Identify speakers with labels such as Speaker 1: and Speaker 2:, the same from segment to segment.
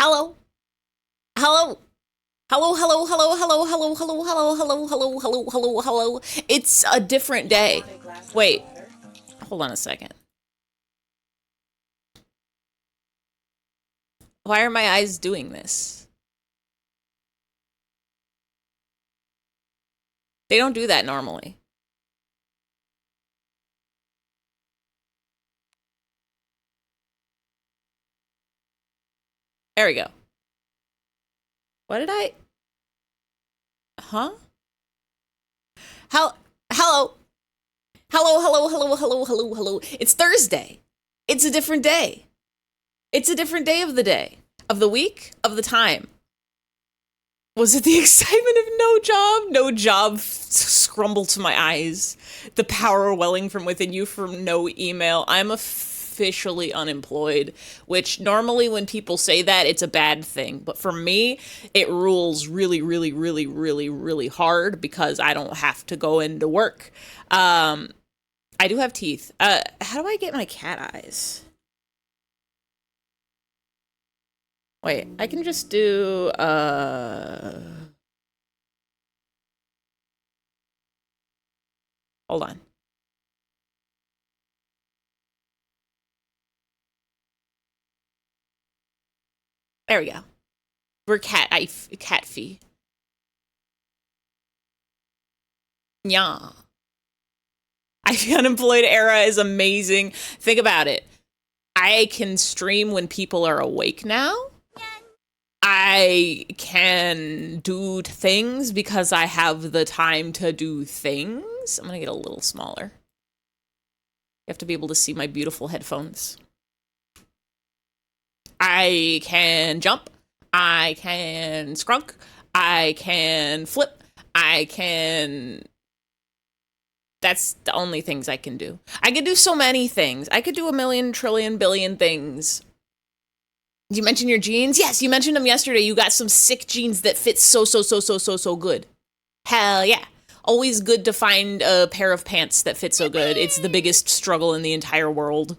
Speaker 1: Hello. Hello. Hello, hello, hello, hello, hello, hello, hello, hello, hello, hello, hello, hello. It's a different day. Wait, hold on a second. Why are my eyes doing this? They don't do that normally. There we go. What did I? Huh? How? Hello. Hello, hello, hello, hello, hello, hello. It's Thursday. It's a different day. It's a different day of the day, of the week, of the time. Was it the excitement of no job? No job scrumble to my eyes. The power welling from within you from no email. I'm officially unemployed, which normally when people say that, it's a bad thing. But for me, it rules really, really, really, really, really hard because I don't have to go into work. I do have teeth. How do I get my cat eyes? Wait, I can just do, hold on. There we go. We're cat fee. Yeah. The unemployed era is amazing. Think about it. I can stream when people are awake now. I can do things because I have the time to do things. I'm gonna get a little smaller. You have to be able to see my beautiful headphones. I can jump. I can scrunk. I can flip. I can... That's the only things I can do. I could do so many things. I could do a million, trillion, billion things. You mentioned your jeans? Yes, you mentioned them yesterday. You got some sick jeans that fit so good. Hell yeah. Always good to find a pair of pants that fit so good. It's the biggest struggle in the entire world.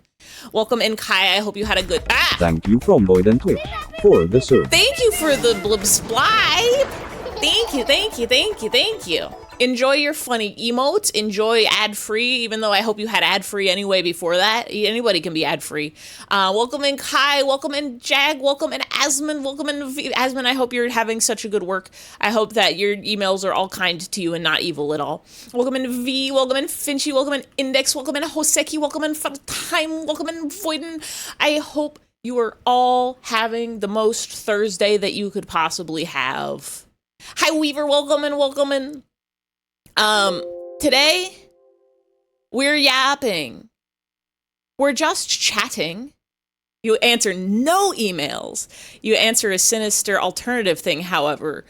Speaker 1: Welcome in, Kai. I hope you had a good... Ah!
Speaker 2: Thank you from Boyd and Twip for the serve.
Speaker 1: Thank you for the blibsblibe. Thank you, thank you, thank you, thank you. Enjoy your funny emotes. Enjoy ad-free, even though I hope you had ad-free anyway before that. Anybody can be ad-free. Welcome in Kai. Welcome in Jag. Welcome in Asman. Welcome in Asman. I hope you're having such a good work. I hope that your emails are all kind to you and not evil at all. Welcome in V. Welcome in Finchy. Welcome in Index. Welcome in Hoseki. Welcome in Fun Time. Welcome in Voiden. I hope you are all having the most Thursday that you could possibly have. Hi, Weaver. Welcome in. Welcome in. Today, we're yapping. We're just chatting. You answer no emails. You answer a sinister alternative thing, however.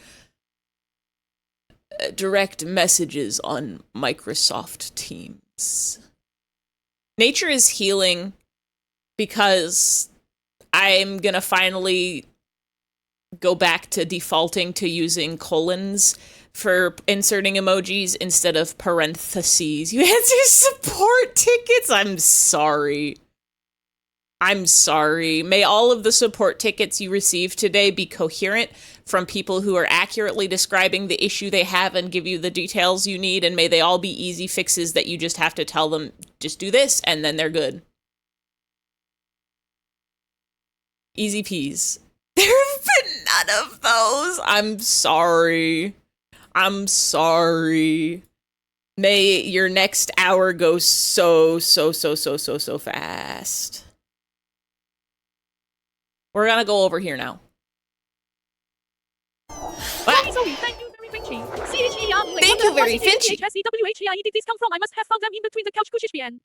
Speaker 1: Direct messages on Microsoft Teams. Nature is healing because I'm gonna finally go back to defaulting to using colons for inserting emojis instead of parentheses. You answer support tickets? I'm sorry. I'm sorry. May all of the support tickets you receive today be coherent from people who are accurately describing the issue they have and give you the details you need, and may they all be easy fixes that you just have to tell them, just do this, and then they're good. Easy peas. There have been none of those. I'm sorry. I'm sorry. May your next hour go so fast. We're gonna go over here now.
Speaker 3: Thank you very Finchy.
Speaker 1: Thank you very Finchy.
Speaker 3: Did this come from? I must have found them in between the couch cushions.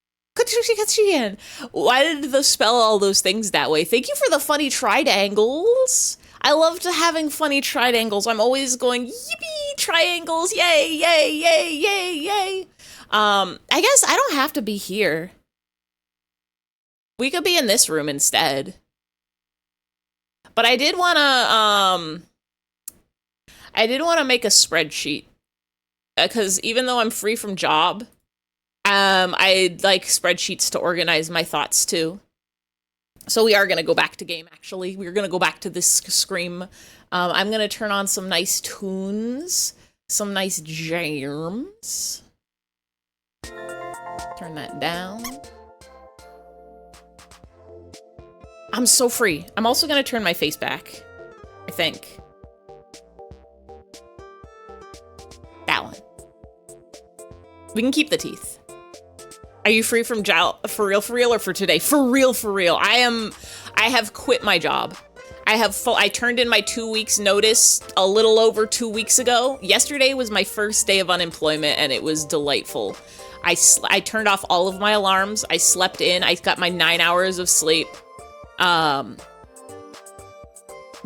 Speaker 1: Why did they spell all those things that way? Thank you for the funny triangles. I love having funny triangles. I'm always going, yippee, triangles, yay, yay, yay, yay, yay. I guess I don't have to be here. We could be in this room instead. But I did want to make a spreadsheet. Because even though I'm free from job, I like spreadsheets to organize my thoughts too. So we are going to go back to game, actually. We're going to go back to this Scream. I'm going to turn on some nice tunes, some nice jams. Turn that down. I'm so free. I'm also going to turn my face back, I think. That one. We can keep the teeth. Are you free from jail for real or for today? For real. I have quit my job. I turned in my 2 weeks notice a little over 2 weeks ago. Yesterday was my first day of unemployment and it was delightful. I turned off all of my alarms. I slept in. I got my 9 hours of sleep. To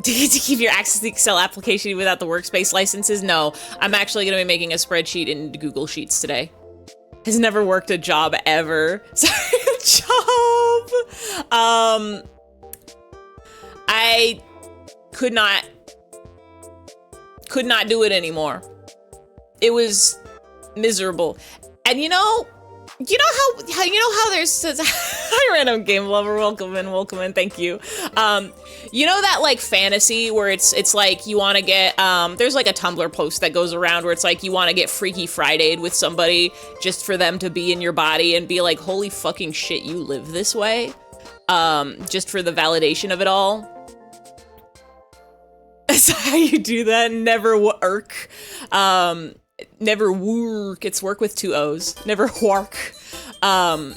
Speaker 1: keep your access to the Excel application without the workspace licenses? No, I'm actually going to be making a spreadsheet in Google Sheets today. Has never worked a job ever. Sorry, job. I could not do it anymore. It was miserable. And you know how there's hi random game lover, welcome in, thank you. You know that like fantasy where it's like you want to get there's like a Tumblr post that goes around where it's like you want to get Freaky Friday'd with somebody just for them to be in your body and be like, holy fucking shit, you live this way, just for the validation of it all. That's how you do that. Never work. Never work. It's work with 2 O's. Never work. I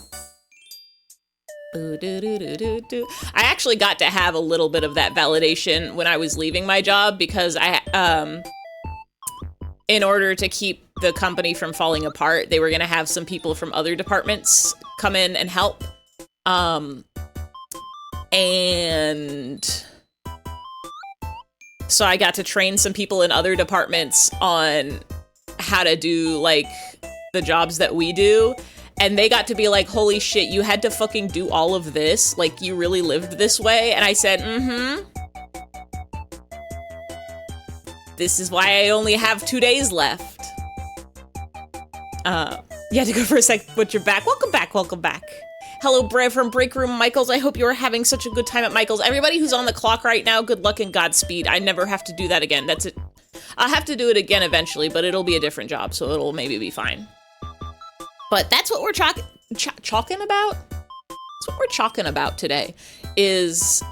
Speaker 1: actually got to have a little bit of that validation when I was leaving my job because in order to keep the company from falling apart, they were going to have some people from other departments come in and help. And so I got to train some people in other departments on how to do like the jobs that we do, and they got to be like, holy shit, you had to fucking do all of this, like you really lived this way. And I said, this is why I only have 2 days left. You had to go for a sec, but you're back. Welcome back. Hello, Brev from Break Room Michaels. I hope you are having such a good time at Michaels. Everybody who's on the clock right now, good luck and Godspeed. I never have to do that again. That's it. I'll have to do it again eventually, but it'll be a different job, so it'll maybe be fine. But that's what we're chalking about? That's what we're chalking about today, is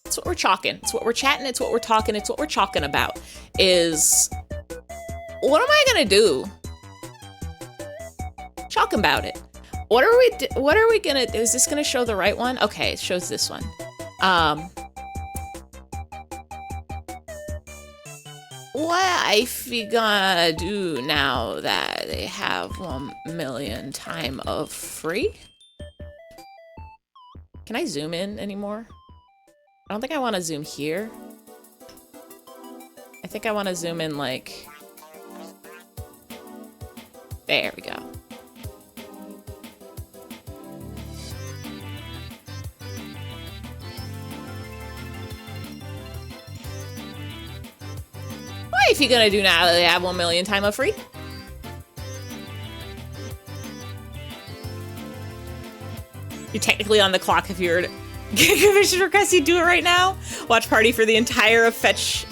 Speaker 1: It's what we're chalking. It's what we're chatting. It's what we're talking. It's what we're chalking about, is what am I gonna do? Talking about it. What are we gonna do? Is this gonna show the right one? Okay, it shows this one. What if we gonna do now that they have 1 million time of free? Can I zoom in anymore? I don't think I want to zoom here. I think I want to zoom in like, there we go. What are you gonna do now that they have 1 million time of free? You're technically on the clock if you're commission request, you do it right now. Watch party for the entire of Fetch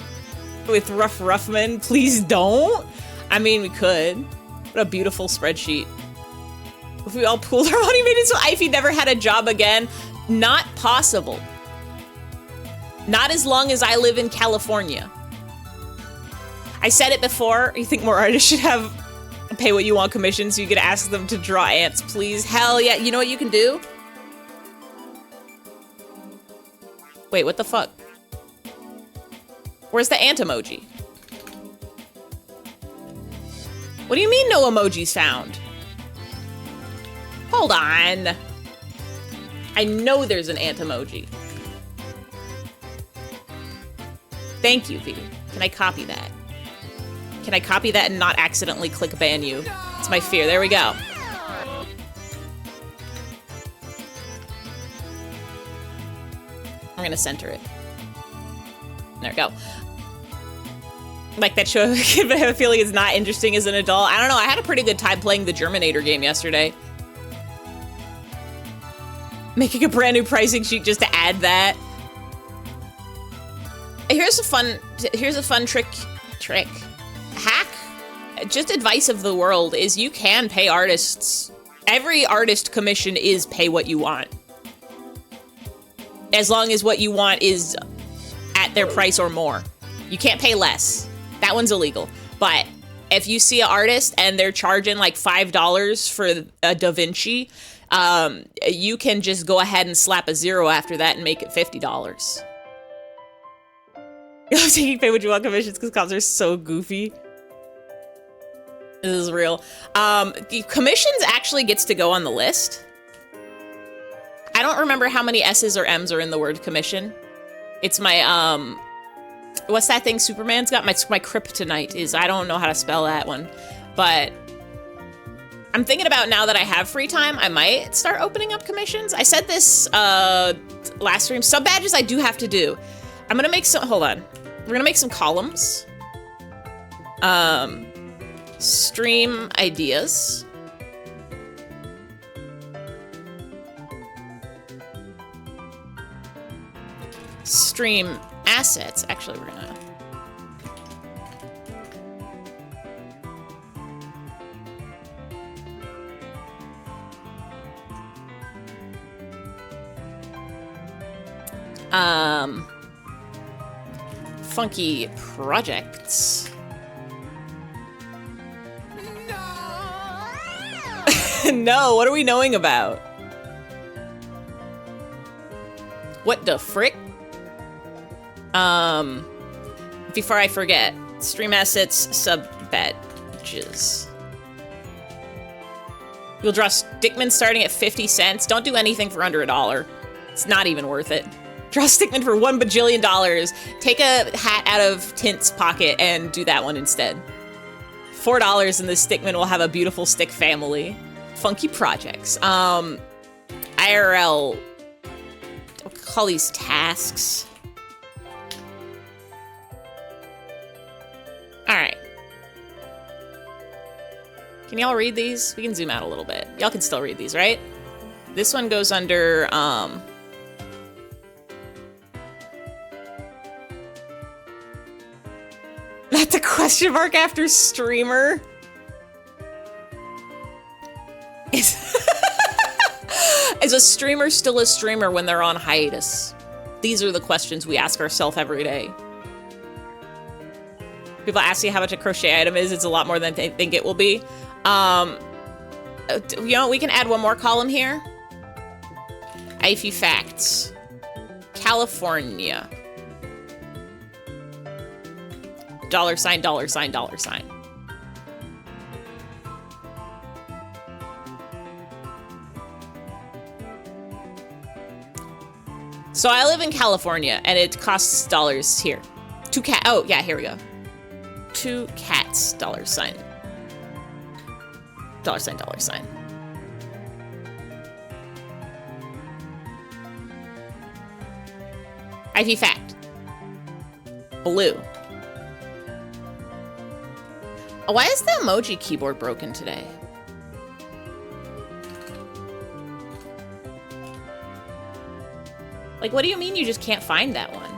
Speaker 1: with Rough Ruffman. Please don't. I mean, we could. What a beautiful spreadsheet. If we all pooled our money, made it so Ivy never had a job again. Not possible. Not as long as I live in California. I said it before. You think more artists should have pay what you want commission so you could ask them to draw ants, please? Hell yeah. You know what you can do? Wait, what the fuck? Where's the ant emoji? What do you mean no emojis found? Hold on. I know there's an ant emoji. Thank you, V. Can I copy that? Can I copy that and not accidentally click ban you? It's my fear. There we go. I'm gonna center it. There we go. Like that show, I have a feeling it's not interesting as an adult. I don't know, I had a pretty good time playing the Germinator game yesterday. Making a brand new pricing sheet just to add that. Here's a fun trick. Hack. Just advice of the world is you can pay artists. Every artist commission is pay what you want. As long as what you want is at their price or more. You can't pay less. That one's illegal. But if you see an artist and they're charging like $5 for a Da Vinci, you can just go ahead and slap a zero after that and make it $50. I'm taking pay what you want commissions because comps are so goofy. This is real. The commissions actually gets to go on the list. I don't remember how many S's or M's are in the word commission. It's my, what's that thing Superman's got? My kryptonite is, I don't know how to spell that one. But I'm thinking about now that I have free time, I might start opening up commissions. I said this last stream. Sub badges I do have to do. I'm gonna make some, hold on. We're gonna make some columns. Stream ideas. Stream assets. Actually, we're gonna. Funky projects. No, what are we knowing about? What the frick? Before I forget, stream assets, sub badges. You'll draw Stickman starting at 50 cents. Don't do anything for under $1. It's not even worth it. Draw Stickman for $1 bajillion. Take a hat out of Tint's pocket and do that one instead. $4 and the Stickman will have a beautiful stick family. Funky projects. IRL. I'll call these tasks. All right. Can y'all read these? We can zoom out a little bit. Y'all can still read these, right? This one goes under, not the question mark after streamer. Is a streamer still a streamer when they're on hiatus? These are the questions we ask ourselves every day. People ask you how much a crochet item is. It's a lot more than they think it will be. You know, we can add one more column here. IFE facts. California. $, $. So I live in California and it costs dollars here. Oh yeah, here we go. 2 cats, $. $. IFE fact. Blue. Oh, why is the emoji keyboard broken today? Like, what do you mean you just can't find that one?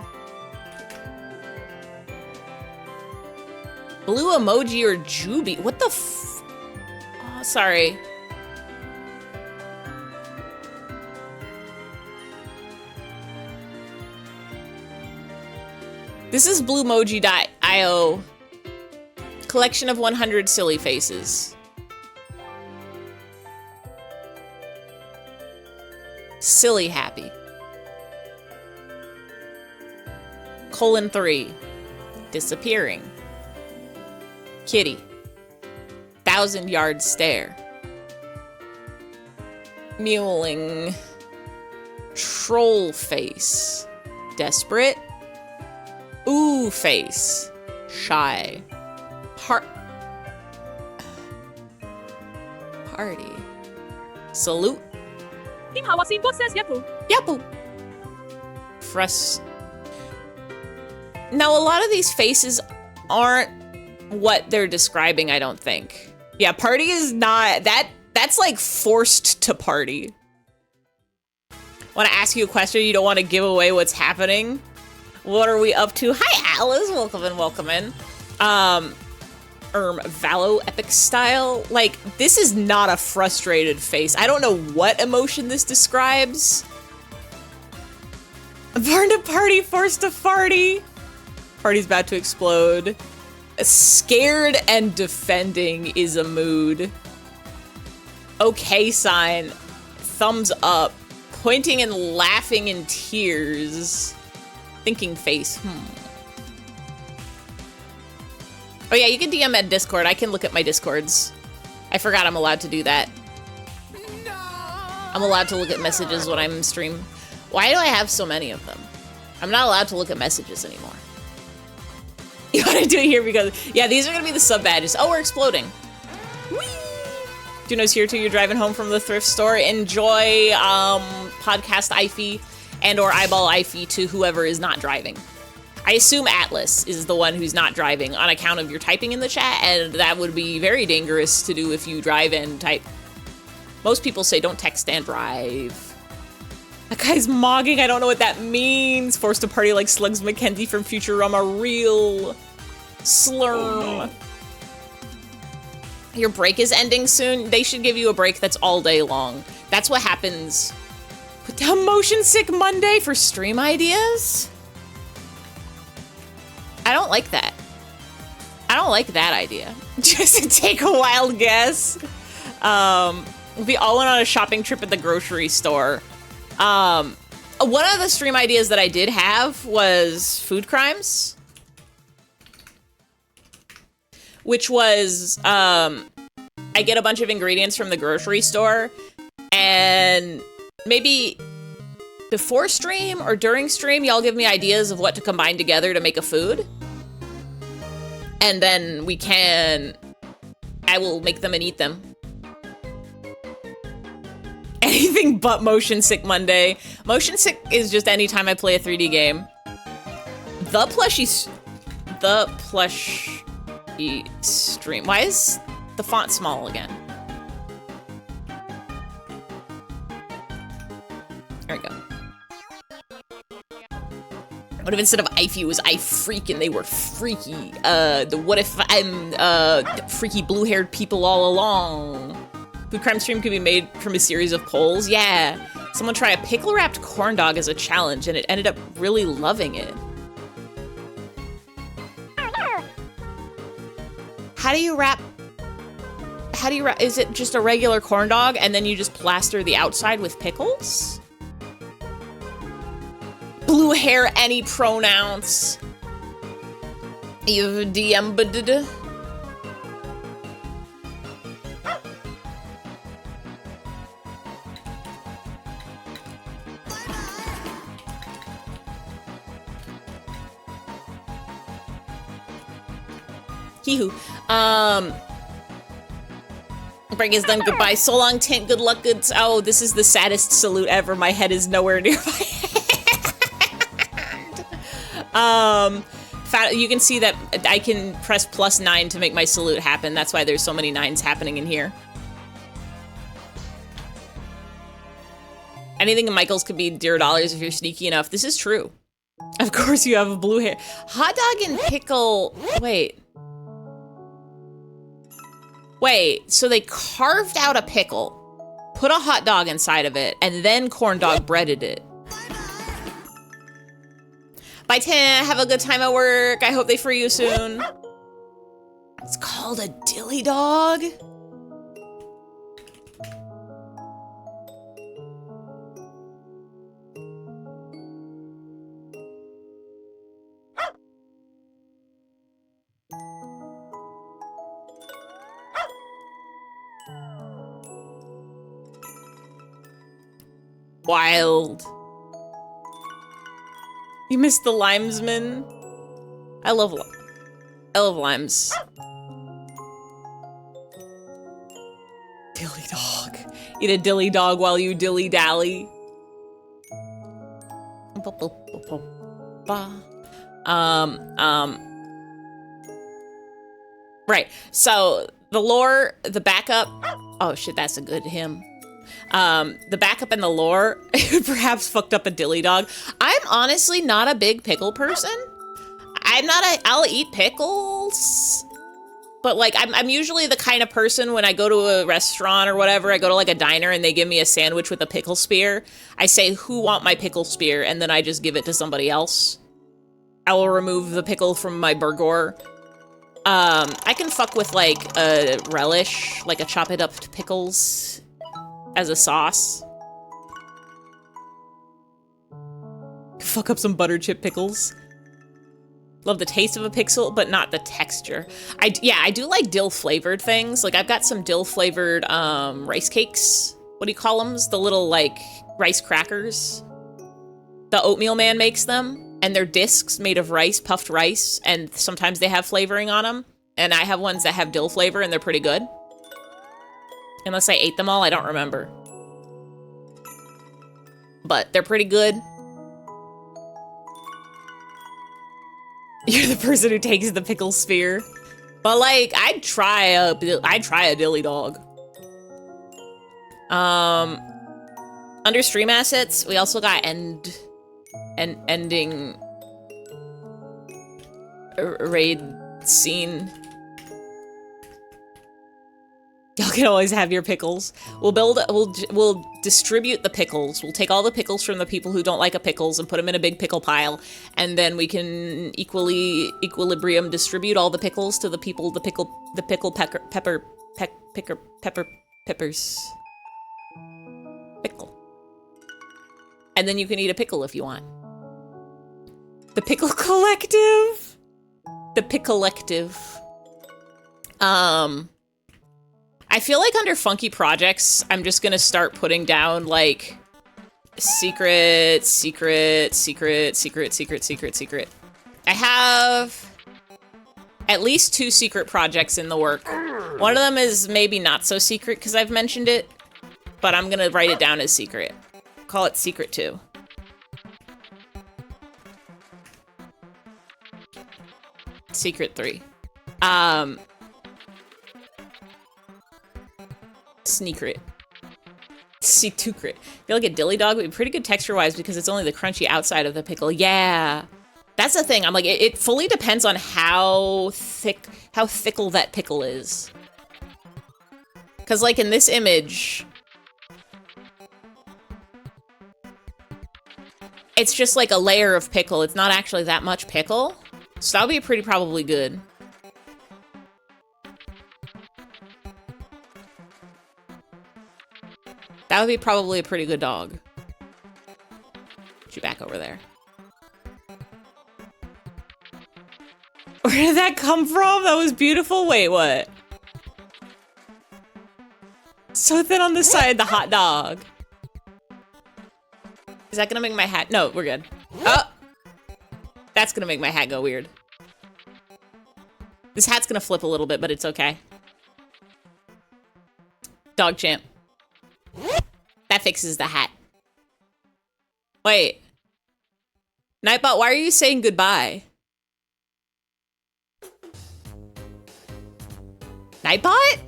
Speaker 1: Blue emoji or Juby? What the f... Oh, sorry. This is bluemoji.io. Collection of 100 silly faces. Silly happy. :3. Disappearing. Kitty. 1,000-yard stare. Mewling. Troll face. Desperate. Ooh face. Shy. Party. Salute.
Speaker 3: Team Hawasimbo says Yapu.
Speaker 1: Yapu. Now, a lot of these faces aren't what they're describing, I don't think. Yeah, party is not... That's like forced to party. want to ask you a question. You don't want to give away what's happening. What are we up to? Hi, Alice. Welcome in, welcome in. Valo epic style. Like, this is not a frustrated face. I don't know what emotion this describes. Burned a party, forced a farty. Party's about to explode. Scared and defending is a mood. Okay sign. Thumbs up. Pointing and laughing in tears. Thinking face. Oh yeah, you can DM at Discord. I can look at my Discords. I forgot I'm allowed to do that. No! I'm allowed to look at messages when I'm in stream. Why do I have so many of them? I'm not allowed to look at messages anymore. You want to do it here because, yeah, these are going to be the sub badges. Oh, we're exploding. Whee! Juno's here too. You're driving home from the thrift store. Enjoy podcast IFE and or eyeball IFE to whoever is not driving. I assume Atlas is the one who's not driving on account of your typing in the chat, and that would be very dangerous to do if you drive and type. Most people say don't text and drive. That guy's mogging. I don't know what that means. Forced to party like Slugs McKenzie from Futurama. Real slurm. Oh, no. Your break is ending soon. They should give you a break that's all day long. That's what happens. Put down Motion Sick Monday for stream ideas? I don't like that. I don't like that idea. Just to take a wild guess. We all went on a shopping trip at the grocery store. One of the stream ideas that I did have was food crimes. Which was, I get a bunch of ingredients from the grocery store, and maybe before stream or during stream, y'all give me ideas of what to combine together to make a food. And then I will make them and eat them. Anything but Motion Sick Monday. Motion Sick is just anytime I play a 3D game. The plushie stream. Why is the font small again? There we go. What if instead of IFE it was I freak and they were freaky? What if I'm freaky blue-haired people all along? Food crime stream could be made from a series of polls. Yeah. Someone try a pickle-wrapped corn dog as a challenge, and it ended up really loving it. How do you wrap? Is it just a regular corn dog, and then you just plaster the outside with pickles? Blue hair, any pronouns. You've DM'd. Hee-hoo. Break is done. Goodbye. So long, Tint. Good luck. Good. Oh, this is the saddest salute ever. My head is nowhere near my hand. You can see that I can press +9 to make my salute happen. That's why there's so many 9s happening in here. Anything in Michael's could be $0 if you're sneaky enough. This is true. Of course you have a blue hair. Hot dog and pickle. Wait, so they carved out a pickle, put a hot dog inside of it, and then corn dog breaded it. Bye, Tim. Have a good time at work. I hope they free you soon. It's called a Dilly Dog. Wild. You missed the limesman. I love limes. Dilly dog. Eat a dilly dog while you dilly dally. Right. So the lore, the backup. Oh shit, that's a good hymn. The backup and the lore perhaps fucked up a dilly dog. I'm honestly not a big pickle person. I'll eat pickles, but like I'm usually the kind of person when I go to a restaurant or whatever, I go to like a diner and they give me a sandwich with a pickle spear. I say, who want my pickle spear? And then I just give it to somebody else. I will remove the pickle from my burger. I can fuck with like a relish, like a chop it up pickles as a sauce. Fuck up some butter chip pickles. Love the taste of a pickle, but not the texture. I do like dill flavored things. Like I've got some dill flavored rice cakes. What do you call them? The little like rice crackers. The oatmeal man makes them, and they're discs made of rice, puffed rice, and sometimes they have flavoring on them. And I have ones that have dill flavor, and they're pretty good. Unless I ate them all, I don't remember. But they're pretty good. You're the person who takes the pickle spear. But like, I'd try a dilly dog. Under stream assets, we also got ending raid scene. Y'all can always have your pickles. We'll distribute the pickles. We'll take all the pickles from the people who don't like a pickles and put them in a big pickle pile, and then we can equilibrium distribute all the pickles to the people, the pickle peppers. Pickle. And then you can eat a pickle if you want. The Pickle Collective. The Picklective. I feel like under funky projects, I'm just gonna start putting down like secret. I have at least 2 secret projects in the work. One of them is maybe not so secret because I've mentioned it, but I'm gonna write it down as secret. Call it Secret 2. Secret 3. Sneakrit. Secret. I feel like a dilly dog would be pretty good texture-wise because it's only the crunchy outside of the pickle. Yeah. That's the thing. I'm like, it fully depends on how thickle that pickle is. Because like in this image, it's just like a layer of pickle. It's not actually that much pickle. So that would be pretty probably good. That would be probably a pretty good dog. Put you back over there. Where did that come from? That was beautiful. Wait, what? So thin on the side, the hot dog. Is that gonna make my hat? No, we're good. Oh! That's gonna make my hat go weird. This hat's gonna flip a little bit, but it's okay. Dog champ. That fixes the hat. Wait. Nightbot, why are you saying goodbye? Nightbot?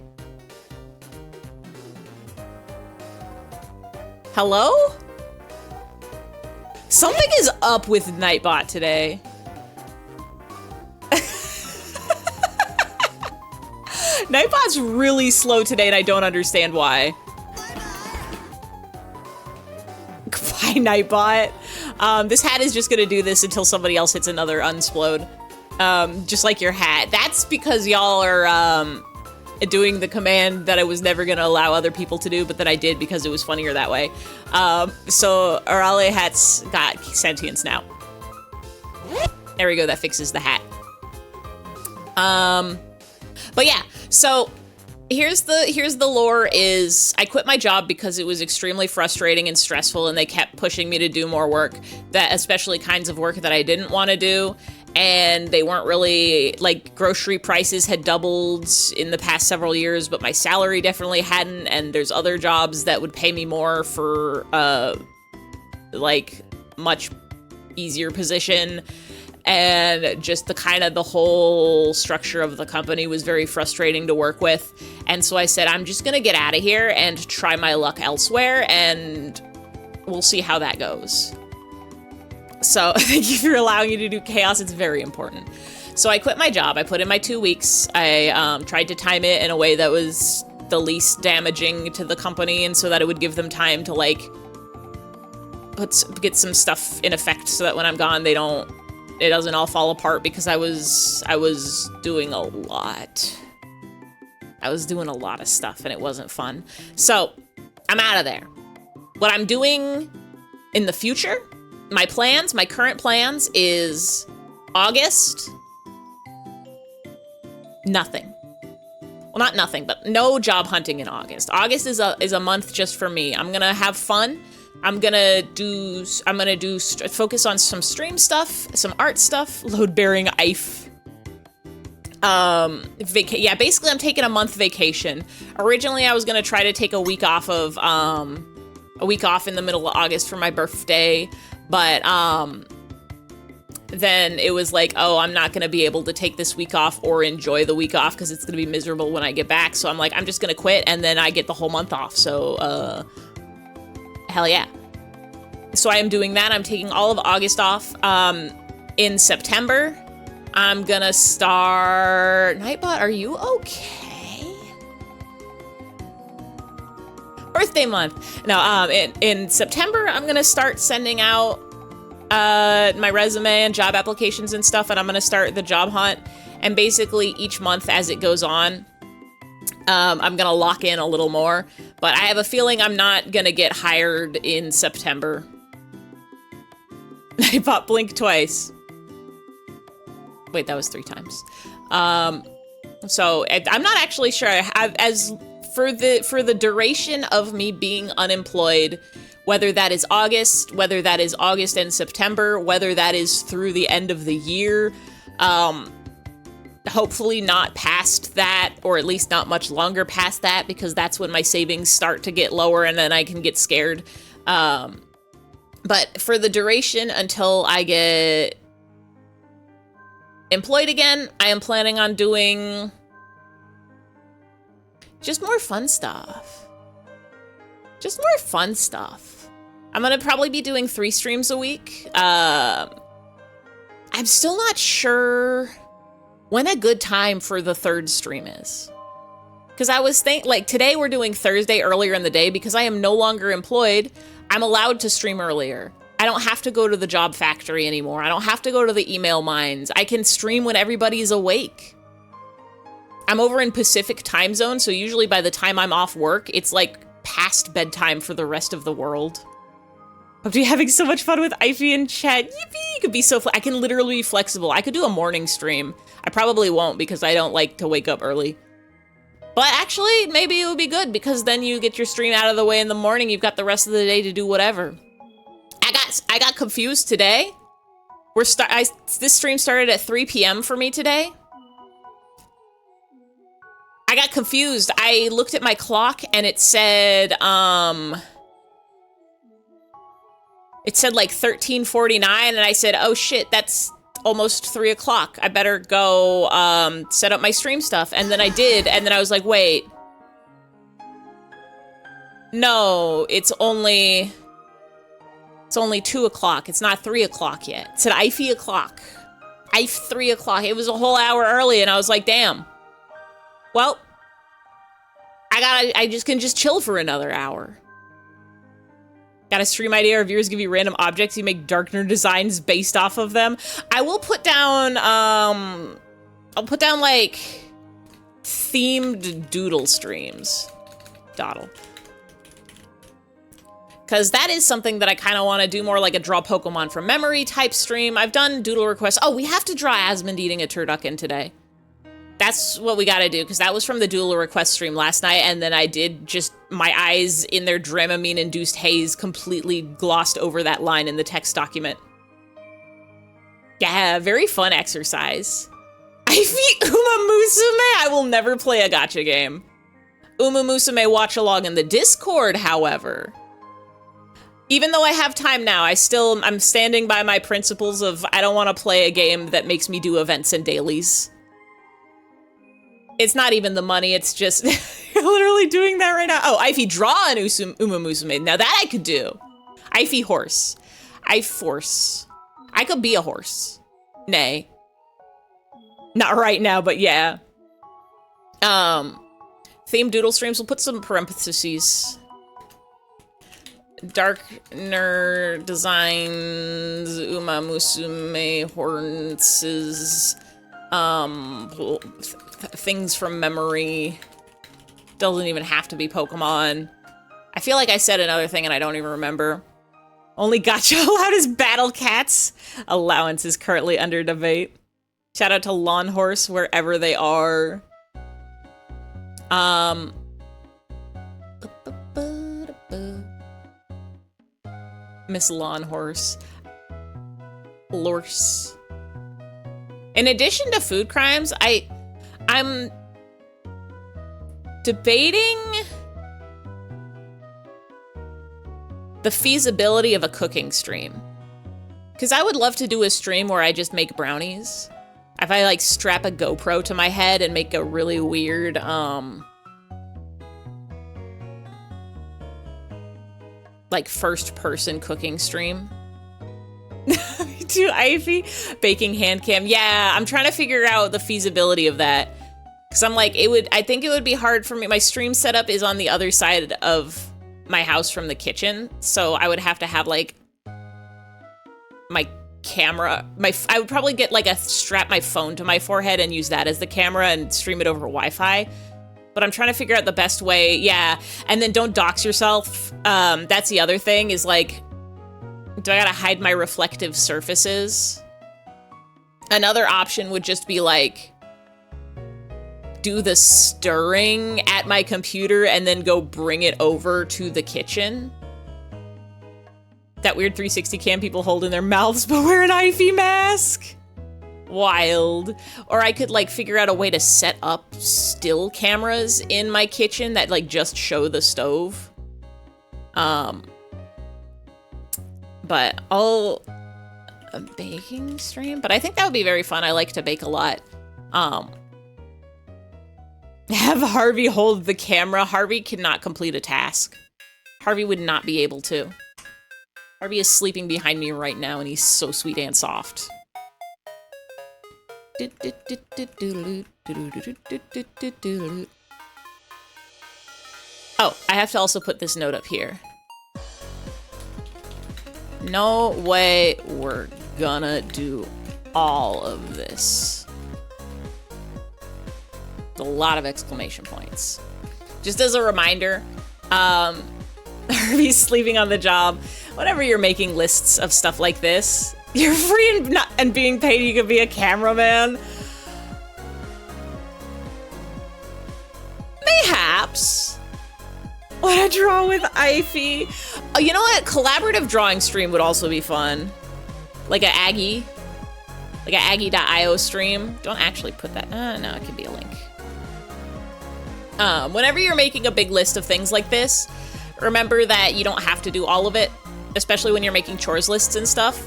Speaker 1: Hello? Something is up with Nightbot today. Nightbot's really slow today and I don't understand why. Bye, Nightbot. This hat is just gonna do this until somebody else hits another unsplode. Just like your hat. That's because y'all are doing the command that I was never gonna allow other people to do, but that I did because it was funnier that way. So Arale hat's got sentience now. There we go, that fixes the hat. But yeah, so here's the lore is I quit my job because it was extremely frustrating and stressful and they kept pushing me to do more work, that especially kinds of work that I didn't want to do. And they weren't really, like, grocery prices had doubled in the past several years, but my salary definitely hadn't, and there's other jobs that would pay me more for, like, much easier position. and just the whole structure of the company was very frustrating to work with. And so I said, I'm just gonna get out of here and try my luck elsewhere, and we'll see how that goes. So thank you for allowing me to do chaos. It's very important. So I quit my job. I put in my 2 weeks. I tried to time it in a way that was the least damaging to the company, and so that it would give them time to like get some stuff in effect, so that when I'm gone, it doesn't all fall apart, because I was doing a lot. I was doing a lot of stuff, and it wasn't fun. So I'm out of there. What I'm doing in the future, my current plans is August. Nothing. Well, not nothing, but no job hunting in August. August is a month just for me. I'm gonna have fun. I'm gonna focus on some stream stuff, some art stuff, load-bearing IF. Yeah, basically I'm taking a month vacation. Originally I was gonna try to take a week off in the middle of August for my birthday, but then it was like, oh, I'm not going to be able to take this week off or enjoy the week off because it's going to be miserable when I get back. So I'm like, I'm just going to quit, and then I get the whole month off. So, hell yeah. So I am doing that. I'm taking all of August off. In September, I'm going to start... Nightbot, are you okay? Birthday month. No, in September, I'm going to start sending out my resume and job applications and stuff, and I'm gonna start the job hunt. And basically each month as it goes on, I'm gonna lock in a little more. But I have a feeling I'm not gonna get hired in September. I bought Blink twice. Wait, that was 3 times. So I'm not actually sure. For the duration of me being unemployed, whether that is August and September, whether that is through the end of the year, hopefully not past that, or at least not much longer past that, because that's when my savings start to get lower and then I can get scared. But for the duration until I get employed again, I am planning on doing just more fun stuff. Just more fun stuff. I'm gonna probably be doing 3 streams a week. I'm still not sure when a good time for the 3rd stream is. Because I was like, today we're doing Thursday earlier in the day because I am no longer employed. I'm allowed to stream earlier. I don't have to go to the job factory anymore. I don't have to go to the email mines. I can stream when everybody's awake. I'm over in Pacific time zone, so usually by the time I'm off work, it's like past bedtime for the rest of the world. Hope you're having so much fun with Ivy in chat. Yippee! You could be so I can literally be flexible. I could do a morning stream. I probably won't because I don't like to wake up early. But actually, maybe it would be good because then you get your stream out of the way in the morning. You've got the rest of the day to do whatever. I got confused today. This stream started at 3 p.m. for me today. I got confused. I looked at my clock and it said like 13:49, and I said, oh shit, that's almost 3 o'clock. I better go set up my stream stuff. And then I did, and then I was like, wait. No, it's only 2 o'clock. It's not 3 o'clock yet. It said Ify o'clock. If 3 o'clock. It was a whole hour early, and I was like, damn. Well, I just can chill for another hour. Got a stream idea, or viewers give you random objects, you make darkener designs based off of them. I will put down, I'll put down, like, themed doodle streams. Doddle. Because that is something that I kind of want to do more, like a draw Pokemon from memory type stream. I've done doodle requests. Oh, we have to draw Asmund eating a turducken today. That's what we gotta do, because that was from the doodle request stream last night, and then I did just, my eyes in their Dramamine-induced haze completely glossed over that line in the text document. Yeah, very fun exercise. Ivy Uma Musume, I will never play a gacha game. Uma Musume watch along in the Discord, however. Even though I have time now, I'm standing by my principles of I don't want to play a game that makes me do events and dailies. It's not even the money, it's just, you're literally doing that right now. Oh, Ify, draw an Uma Musume. Now that I could do. Ify horse. I force. I could be a horse. Nay. Not right now, but yeah. Theme doodle streams, we'll put some parentheses. Darker designs, Uma Musume, horses, things from memory. Doesn't even have to be Pokemon. I feel like I said another thing and I don't even remember. Only Gacha allowed is Battle Cats. Allowance is currently under debate. Shout out to Lawn Horse wherever they are. Miss Lawn Horse. Lorse. In addition to food crimes, I'm debating the feasibility of a cooking stream. Because I would love to do a stream where I just make brownies. If I like strap a GoPro to my head and make a really weird, like first person cooking stream. To Ify, baking hand cam. Yeah, I'm trying to figure out the feasibility of that. Cause I'm like, I think it would be hard for me. My stream setup is on the other side of my house from the kitchen. So I would have to have like my camera, I would probably get like strap my phone to my forehead and use that as the camera and stream it over Wi-Fi. But I'm trying to figure out the best way. Yeah. And then don't dox yourself. That's the other thing is like, do I gotta hide my reflective surfaces? Another option would just be like, do the stirring at my computer and then go bring it over to the kitchen. That weird 360 cam people hold in their mouths but wear an Ify mask. Wild. Or I could like figure out a way to set up still cameras in my kitchen that like just show the stove. But a baking stream? But I think that would be very fun. I like to bake a lot. Have Harvey hold the camera. Harvey cannot complete a task. Harvey would not be able to. Harvey is sleeping behind me right now and he's so sweet and soft. Oh, I have to also put this note up here. No way we're gonna do all of this. A lot of exclamation points. Just as a reminder, Harvey's sleeping on the job. Whenever you're making lists of stuff like this, you're free and being paid, you could be a cameraman. Mayhaps. Want to draw with Ify? Oh, you know what? Collaborative drawing stream would also be fun. Like an Aggie. Like an Aggie.io stream. Don't actually put that. No, it could be a link. Whenever you're making a big list of things like this, remember that you don't have to do all of it, especially when you're making chores lists and stuff,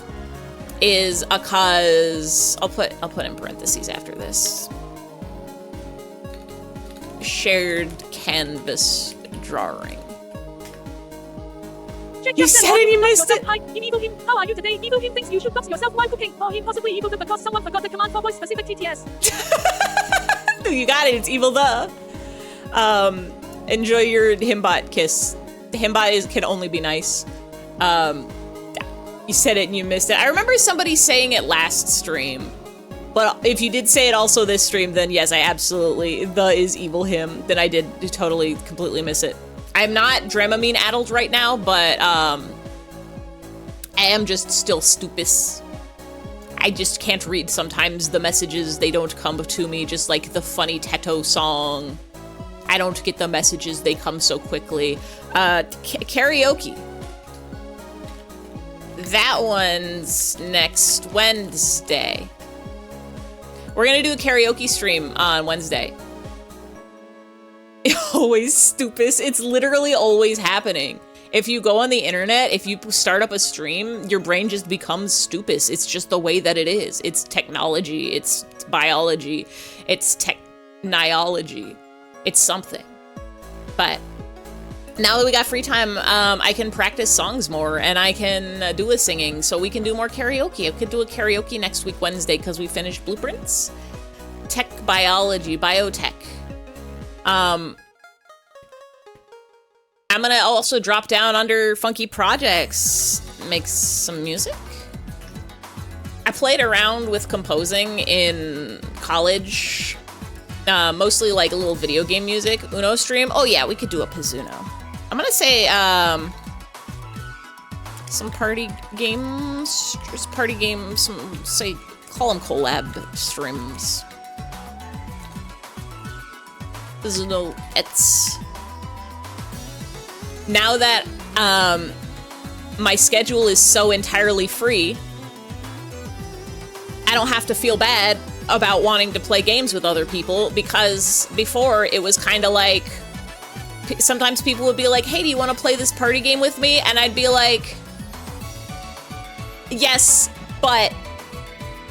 Speaker 1: is a cause. I'll put in parentheses after this. Shared canvas drawing. You said it, you missed it!
Speaker 3: Hi, Evil Him. How are you today? Evil Him thinks you should box yourself while cooking. Or him possibly evil because someone forgot the command for voice specific TTS.
Speaker 1: You got it, it's evil the. Enjoy your Himbot kiss. Himbot can only be nice. You said it and you missed it. I remember somebody saying it last stream. But if you did say it also this stream, then yes, I absolutely, the is evil him. Then I did totally, completely miss it. I'm not Dramamine addled right now, but I am just still stupid. I just can't read sometimes the messages. They don't come to me, just like the funny Teto song. I don't get the messages. They come so quickly. Karaoke. That one's next Wednesday. We're gonna do a karaoke stream on Wednesday. Always stupid. It's literally always happening. If you go on the internet, if you start up a stream, your brain just becomes stupid. It's just the way that it is. It's technology, it's biology, it's technology. It's something. But now that we got free time, I can practice songs more, and I can do a singing, so we can do more karaoke. I could do a karaoke next week, Wednesday, because we finished Blueprints. Tech biology, biotech. I'm gonna also drop down under Funky Projects, make some music. I played around with composing in college, mostly like a little video game music. Uno stream. Oh yeah, we could do a Pizzuno. I'm gonna say some party games, just party games. Some say call them collab streams. Pizzuno ets. Now that my schedule is so entirely free, I don't have to feel bad about wanting to play games with other people, because before it was kind of like, sometimes people would be like, hey, do you want to play this party game with me? And I'd be like, yes, but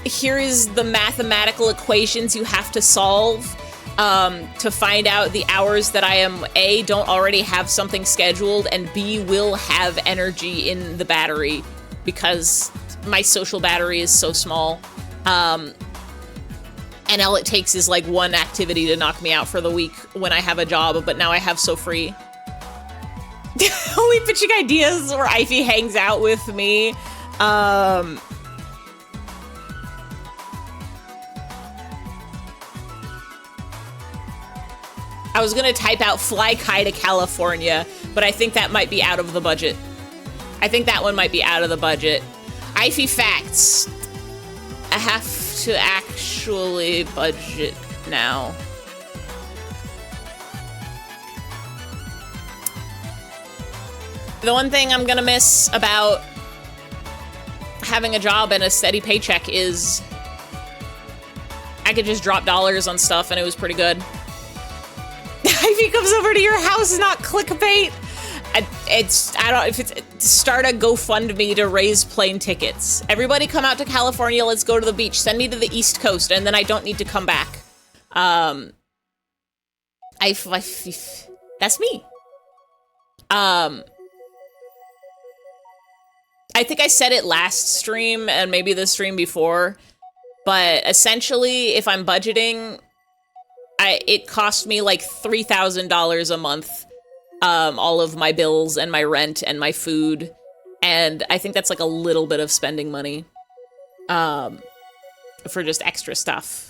Speaker 1: here is the mathematical equations you have to solve to find out the hours that I am, A, don't already have something scheduled, and B, will have energy in the battery, because my social battery is so small. And all it takes is like one activity to knock me out for the week when I have a job, but now I have so free. Only pitching ideas where Ivy hangs out with me. I was gonna type out fly Kai to California, but I think that might be out of the budget. I think that one might be out of the budget. Ivy facts. I have to actually budget now. The one thing I'm gonna miss about having a job and a steady paycheck is I could just drop dollars on stuff and it was pretty good. If he comes over to your house, not clickbait. Start a GoFundMe to raise plane tickets. Everybody come out to California, let's go to the beach. Send me to the East Coast, and then I don't need to come back. That's me. I think I said it last stream, and maybe the stream before, but essentially, if I'm budgeting, it cost me like $3,000 a month. All of my bills and my rent and my food, and I think that's like a little bit of spending money for just extra stuff.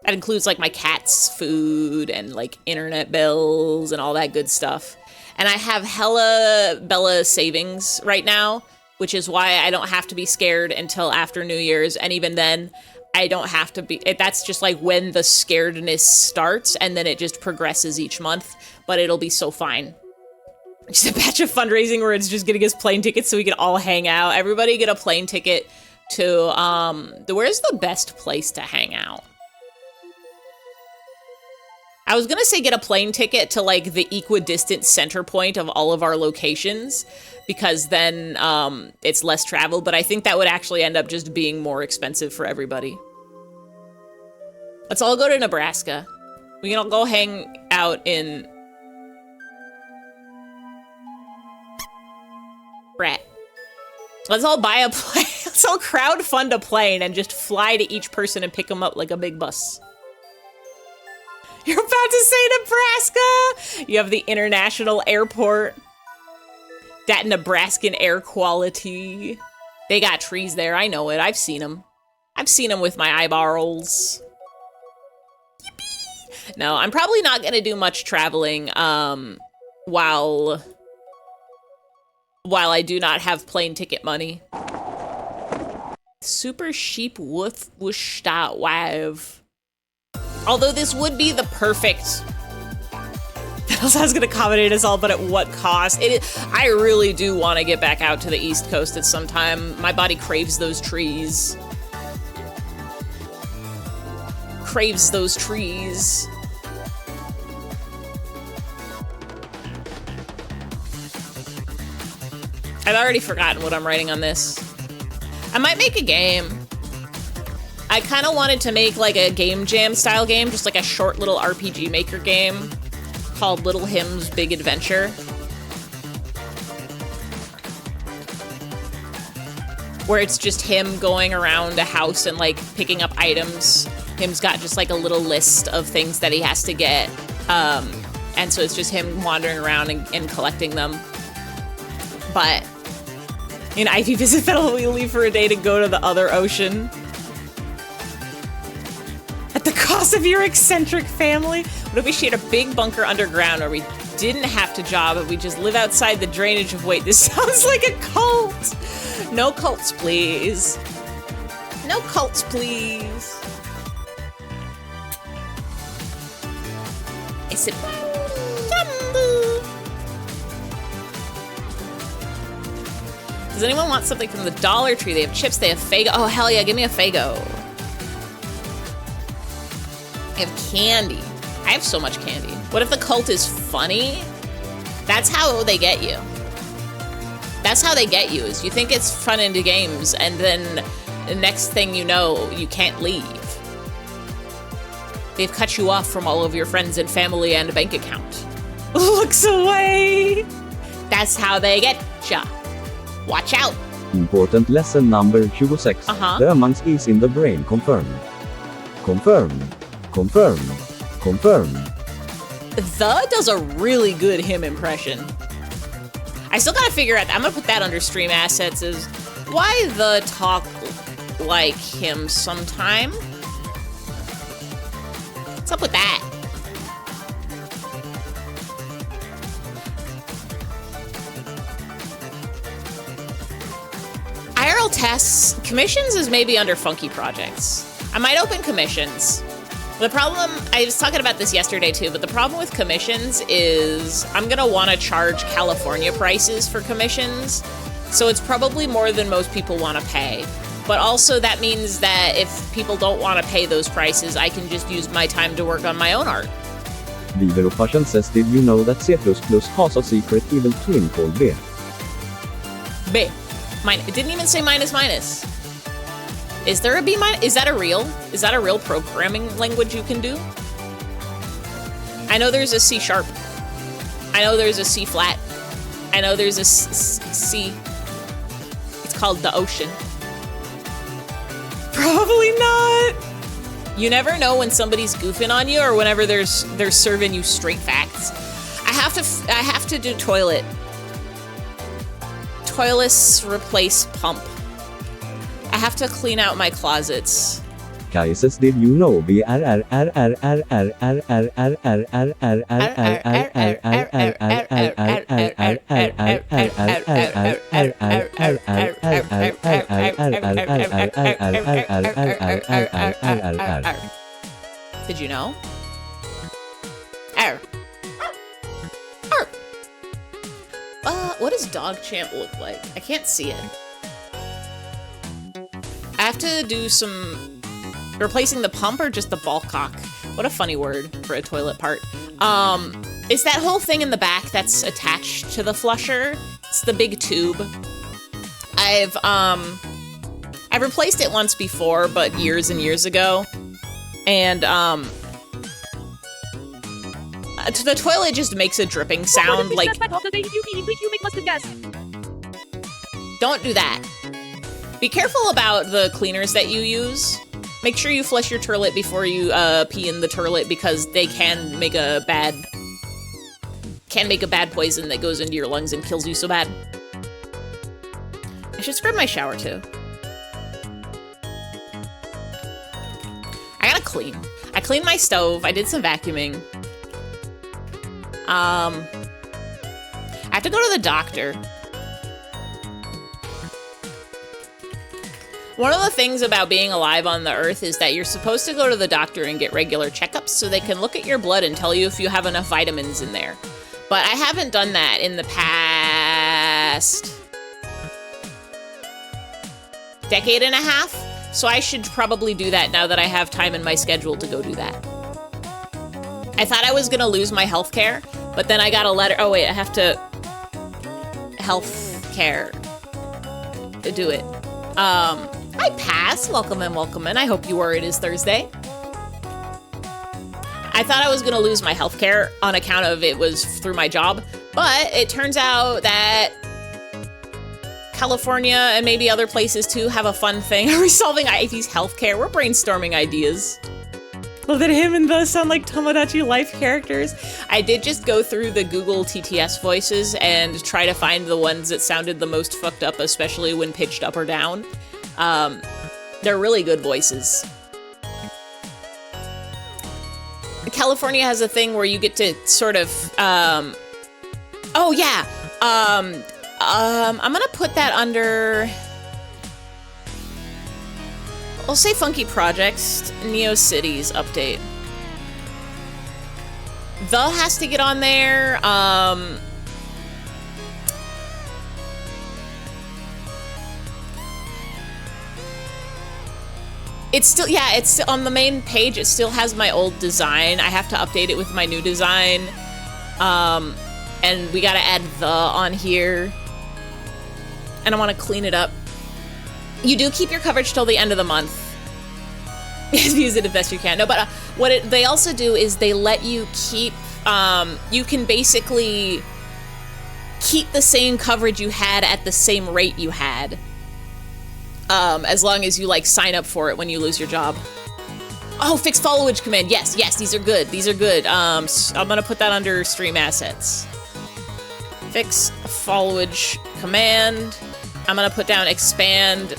Speaker 1: That includes like my cat's food and like internet bills and all that good stuff. And I have hella Bella savings right now, which is why I don't have to be scared until after New Year's, and even then I don't have to be. That's just like when the scaredness starts, and then it just progresses each month, but it'll be so fine. Just a batch of fundraising where it's just getting us plane tickets so we can all hang out. Everybody get a plane ticket to, where's the best place to hang out? I was gonna say get a plane ticket to like the equidistant center point of all of our locations, because then it's less travel, but I think that would actually end up just being more expensive for everybody. Let's all go to Nebraska. We can all go hang out in Brett. Let's all buy a plane. Let's all crowdfund a plane and just fly to each person and pick them up like a big bus. You're about to say Nebraska? You have the international airport. That Nebraskan air quality. They got trees there. I know it. I've seen them. I've seen them with my eyeballs. Yippee! No, I'm probably not going to do much traveling while I do not have plane ticket money. Super sheep woof whoosh dot wive. Although this would be the perfect. I was gonna accommodate us all, but at what cost? I really do want to get back out to the East Coast at some time. My body craves those trees. Craves those trees. I've already forgotten what I'm writing on this. I might make a game. I kind of wanted to make like a game jam style game, just like a short little RPG maker game called Little Him's Big Adventure. Where it's just him going around a house and like picking up items. Him's got just like a little list of things that he has to get. And so it's just him wandering around and collecting them. But in Ivy Visit Fettle, we leave for a day to go to the other ocean. At the cost of your eccentric family? What if we shared a big bunker underground where we didn't have to job and we just live outside the drainage of wait, this sounds like a cult. No cults, please. No cults, please. I said, does anyone want something from the Dollar Tree? They have chips, they have Faygo. Oh, hell yeah, give me a Faygo. I have candy. I have so much candy. What if the cult is funny? That's how they get you. That's how they get you, is you think it's fun into games, and then the next thing you know, you can't leave. They've cut you off from all of your friends and family and bank account. Looks away. That's how they get ya. Watch out.
Speaker 2: Important lesson number 26. The amongst is in the brain. Confirm. Confirm. Confirm. Confirm.
Speaker 1: The does a really good him impression. I still gotta figure out, I'm gonna put that under stream assets, is why the talk like him sometime? What's up with that? IRL tests, commissions is maybe under funky projects. I might open commissions. The problem, I was talking about this yesterday too, but the problem with commissions is I'm gonna wanna charge California prices for commissions. So it's probably more than most people wanna pay. But also that means that if people don't wanna pay those prices, I can just use my time to work on my own art.
Speaker 2: Viver of Passion says, did you know that C++ has a secret evil twin called B?
Speaker 1: B. It didn't even say minus minus. Is there a B minus? Is that a real programming language you can do? I know there's a C sharp. I know there's a C flat. I know there's a C. It's called the ocean. Probably not. You never know when somebody's goofing on you or whenever they're serving you straight facts. I have to do toilet. Toilets replace pump. I have to clean out my closets.
Speaker 2: Kai says, did you know
Speaker 1: Did you know? What does dog chant look like? I can't see it. I have to do some replacing the pump or just the ball cock. What a funny word for a toilet part. It's that whole thing in the back that's attached to the flusher. It's the big tube. I've replaced it once before, but years and years ago. And the toilet just makes a dripping sound like. Don't do that. Be careful about the cleaners that you use. Make sure you flush your toilet before you pee in the toilet because they can make a bad poison that goes into your lungs and kills you so bad. I should scrub my shower too. I gotta clean. I cleaned my stove. I did some vacuuming. I have to go to the doctor. One of the things about being alive on the earth is that you're supposed to go to the doctor and get regular checkups so they can look at your blood and tell you if you have enough vitamins in there. But I haven't done that in the past decade and a half, so I should probably do that now that I have time in my schedule to go do that. I thought I was gonna lose my health care, but then I got a letter. Oh wait, I have to health healthcare. Do it. Hi, Pass. Welcome in, welcome in. I hope you were. It is Thursday. I thought I was going to lose my healthcare on account of it was through my job, but it turns out that California and maybe other places too have a fun thing. Are we solving IT's healthcare? We're brainstorming ideas. Love that him and the sound like Tomodachi Life characters. I did just go through the Google TTS voices and try to find the ones that sounded the most fucked up, especially when pitched up or down. They're really good voices. California has a thing where you get to sort of, oh yeah, I'm gonna put that under, I'll say Funky Projects, Neo Cities update. The has to get on there. It's still, yeah, it's on the main page. It still has my old design. I have to update it with my new design. And we gotta add the on here. And I wanna clean it up. You do keep your coverage till the end of the month. Use it the best you can. No, but they also do is they let you keep, you can basically keep the same coverage you had at the same rate you had. As long as you like sign up for it when you lose your job. Oh, fix followage command. Yes, these are good. These are good. I'm gonna put that under stream assets. Fix followage command. I'm gonna put down expand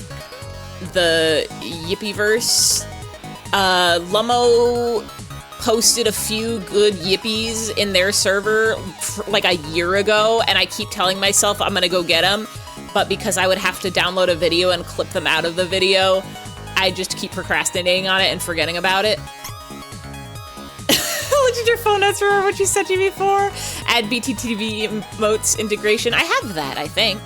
Speaker 1: the Yippieverse. Lummo posted a few good Yippies in their server like a year ago, and I keep telling myself I'm gonna go get them, but because I would have to download a video and clip them out of the video, I just keep procrastinating on it and forgetting about it. Looked at your phone notes, remember what you sent me before? Add BTTV emotes integration. I have that, I think.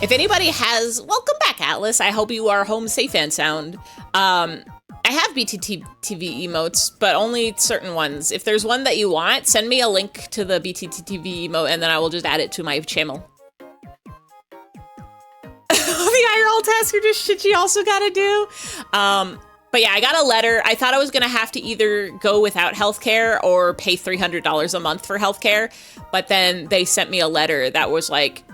Speaker 1: If anybody has, welcome back, Atlas. I hope you are home safe and sound. I have BTTV emotes, but only certain ones. If there's one that you want, send me a link to the BTTV emote and then I will just add it to my channel. The IRL task or just shit you also gotta do. But yeah, I got a letter. I thought I was gonna have to either go without healthcare or pay $300 a month for healthcare, but then they sent me a letter that was like,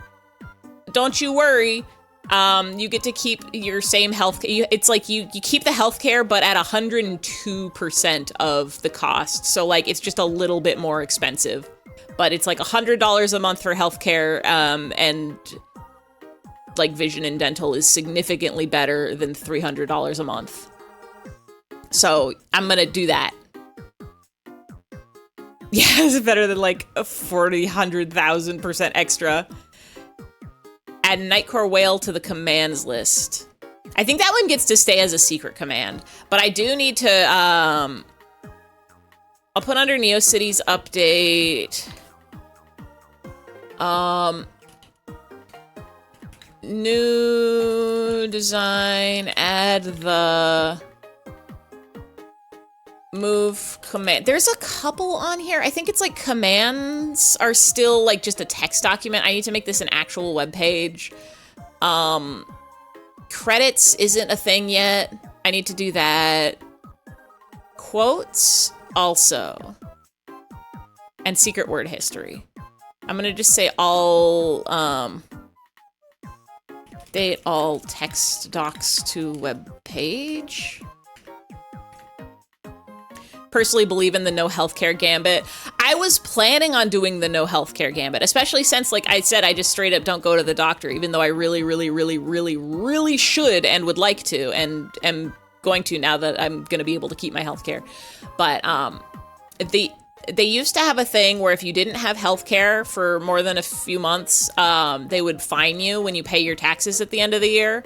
Speaker 1: don't you worry, you get to keep your same health. It's like you keep the healthcare, but at 102% of the cost. So like it's just a little bit more expensive, but it's like $100 a month for healthcare, and like vision and dental is significantly better than $300 a month. So I'm gonna do that. Yeah, it's better than like a 100,000% extra. Add Nightcore Whale to the commands list. I think that one gets to stay as a secret command, but I do need to, I'll put under NeoCities update. New design, add the move command. There's a couple on here. I think it's like commands are still like just a text document. I need to make this an actual web page. Credits isn't a thing yet. I need to do that. Quotes also. And secret word history. I'm gonna just say all, update all text docs to web page. Personally believe in the no healthcare gambit. I was planning on doing the no healthcare gambit, especially since, like I said, I just straight up don't go to the doctor, even though I really should and would like to, and am going to now that I'm going to be able to keep my healthcare. But they used to have a thing where if you didn't have healthcare for more than a few months, they would fine you when you pay your taxes at the end of the year.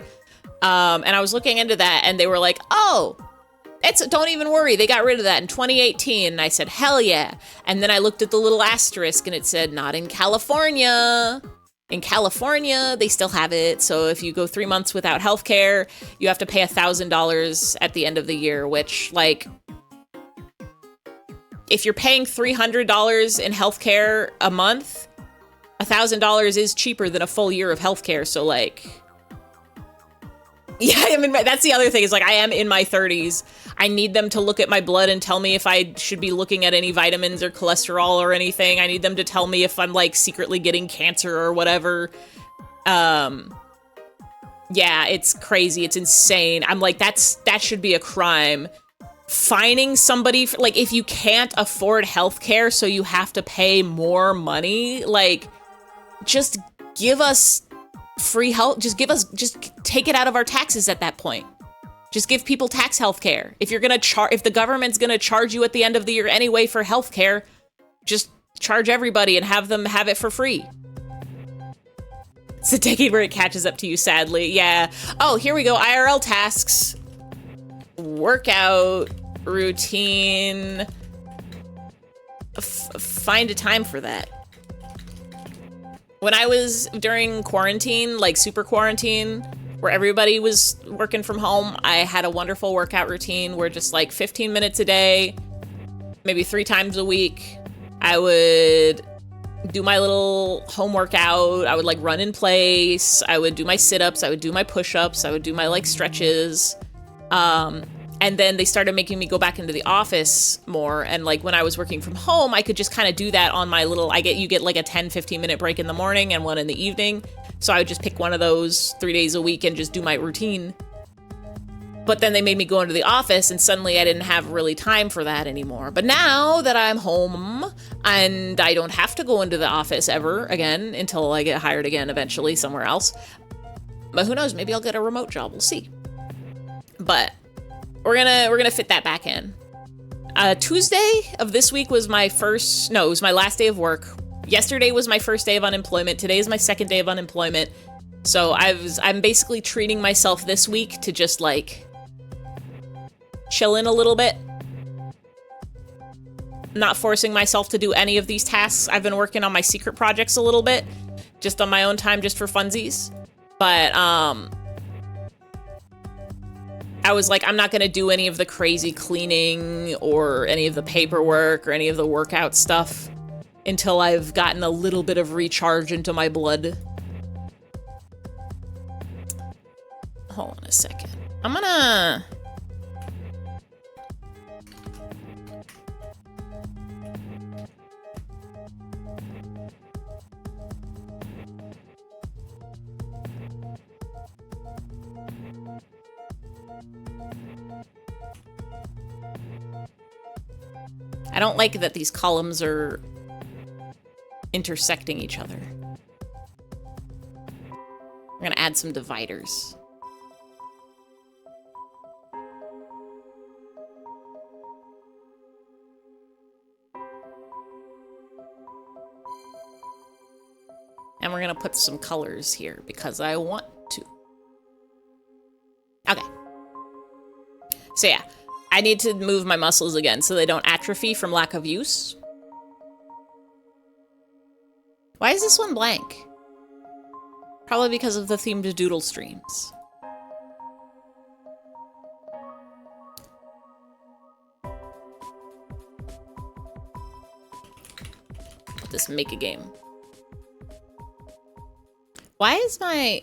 Speaker 1: And I was looking into that, and they were like, oh, don't even worry, they got rid of that in 2018. And I said, hell yeah. And then I looked at the little asterisk and it said, not in California. In California, they still have it. So if you go 3 months without healthcare, you have to pay $1,000 at the end of the year, which, like, if you're paying $300 in healthcare a month, $1,000 is cheaper than a full year of healthcare. So like, yeah, I mean, that's the other thing is like, I am in my 30s. I need them to look at my blood and tell me if I should be looking at any vitamins or cholesterol or anything. I need them to tell me if I'm like secretly getting cancer or whatever. Yeah, it's crazy. It's insane. I'm like, that should be a crime. Fining somebody, like, if you can't afford healthcare, so you have to pay more money, like, just give us free health. Just take it out of our taxes at that point. Just give people tax healthcare. If you're gonna if the government's gonna charge you at the end of the year anyway for healthcare, just charge everybody and have them have it for free. It's a decade where it catches up to you, sadly. Yeah. Oh, here we go. IRL tasks. Workout routine. Find a time for that. When I was during quarantine, like super quarantine, where everybody was working from home, I had a wonderful workout routine where just like 15 minutes a day, maybe 3 times a week, I would do my little home workout. I would like run in place. I would do my sit-ups. I would do my push-ups. I would do my like stretches. And then they started making me go back into the office more. And like when I was working from home, I could just kind of do that on my little, you get like a 10-15 minute break in the morning and one in the evening. So I would just pick one of those 3 days a week and just do my routine. But then they made me go into the office and suddenly I didn't have really time for that anymore. But now that I'm home and I don't have to go into the office ever again until I get hired again eventually somewhere else. But who knows, maybe I'll get a remote job, we'll see. But we're gonna fit that back in. Tuesday of this week was it was my last day of work. Yesterday was my first day of unemployment. Today is my second day of unemployment. So I'm basically treating myself this week to just like chill in a little bit. Not forcing myself to do any of these tasks. I've been working on my secret projects a little bit, just on my own time, just for funsies. But I was like, I'm not gonna do any of the crazy cleaning or any of the paperwork or any of the workout stuff until I've gotten a little bit of recharge into my blood. Hold on a second. I'm gonna... I don't like that these columns are intersecting each other. I'm gonna add some dividers. And we're gonna put some colors here because I want to. Okay. So yeah, I need to move my muscles again so they don't atrophy from lack of use. Why is this one blank? Probably because of the themed doodle streams. Let this make a game. Why is my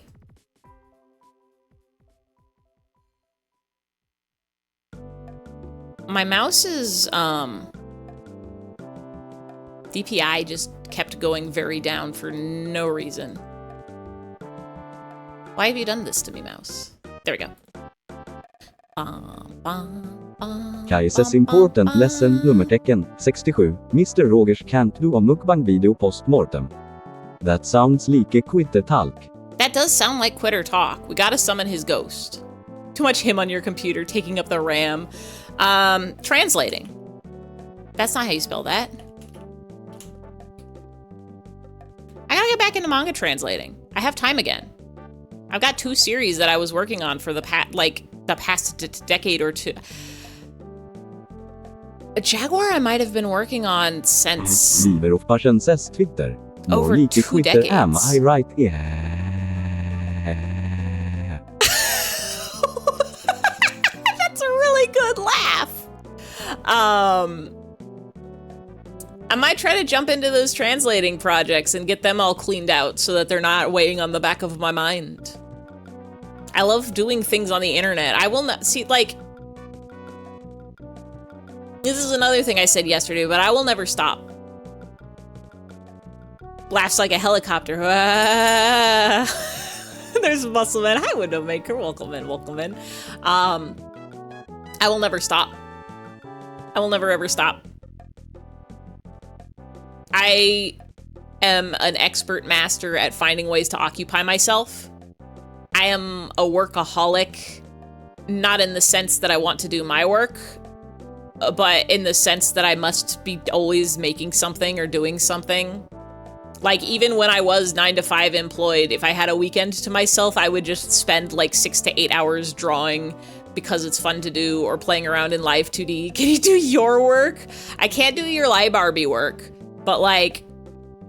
Speaker 1: mouse's DPI just kept going very down for no reason. Why have you done this to me, mouse? There we go.
Speaker 2: Kaises important lesson nummertecken 67. Mr. Rogers can't do a mukbang video post-mortem. That sounds like a quitter talk.
Speaker 1: That does sound like quitter talk. We gotta summon his ghost. Too much him on your computer, taking up the RAM. Translating. That's not how you spell that. I gotta get back into manga translating. I have time again. I've got 2 series that I was working on for the past decade or two. A Jaguar I might have been working on since...
Speaker 2: River of Passion says Twitter.
Speaker 1: Over 2 decades.
Speaker 2: Am I right? Yeah.
Speaker 1: That's a really good laugh. I might try to jump into those translating projects and get them all cleaned out so that they're not weighing on the back of my mind. I love doing things on the internet. I will not see, like, this is another thing I said yesterday, but I will never stop. Laughs like a helicopter. There's Muscleman. Hi, Windowmaker. Welcome in, welcome in. I will never stop. I will never ever stop. I am an expert master at finding ways to occupy myself. I am a workaholic, not in the sense that I want to do my work, but in the sense that I must be always making something or doing something. Like, even when I was 9 to 5 employed, if I had a weekend to myself, I would just spend like 6 to 8 hours drawing because it's fun to do, or playing around in Live 2D. Can you do your work? I can't do your Barbie work, but like,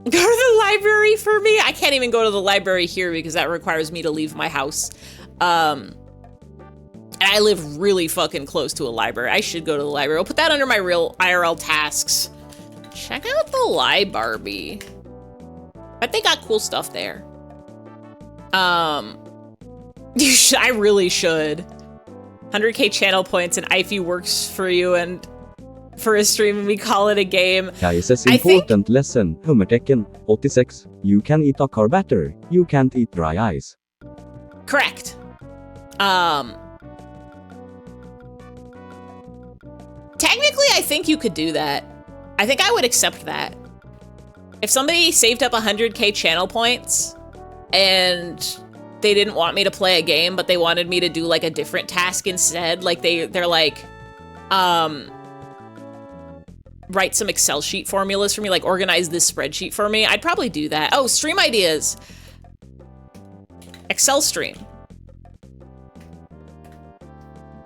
Speaker 1: go to the library for me. I can't even go to the library here because that requires me to leave my house. And I live really fucking close to a library. I should go to the library. I'll put that under my real IRL tasks. Check out the Barbie. But they got cool stuff there. I really should. 100k channel points and Ify works for you and for a stream and we call it a game.
Speaker 2: Kaisa's important lesson, hummertecken, 86. You can eat a car battery, you can't eat dry ice.
Speaker 1: Correct. Technically, I think you could do that. I think I would accept that. If somebody saved up 100k channel points and they didn't want me to play a game, but they wanted me to do like a different task instead, like they're like, write some Excel sheet formulas for me, like organize this spreadsheet for me, I'd probably do that. Oh, stream ideas. Excel stream.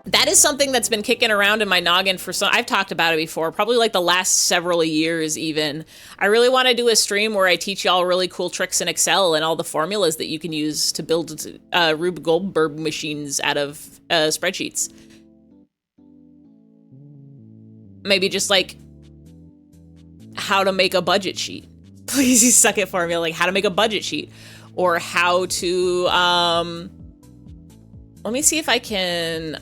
Speaker 1: That is something that's been kicking around in my noggin for some, I've talked about it before, probably like the last several years even. I really want to do a stream where I teach y'all really cool tricks in Excel and all the formulas that you can use to build Rube Goldberg machines out of spreadsheets. Maybe just like how to make a budget sheet. Please, you suck at formula, like how to make a budget sheet, or how to, let me see if I can,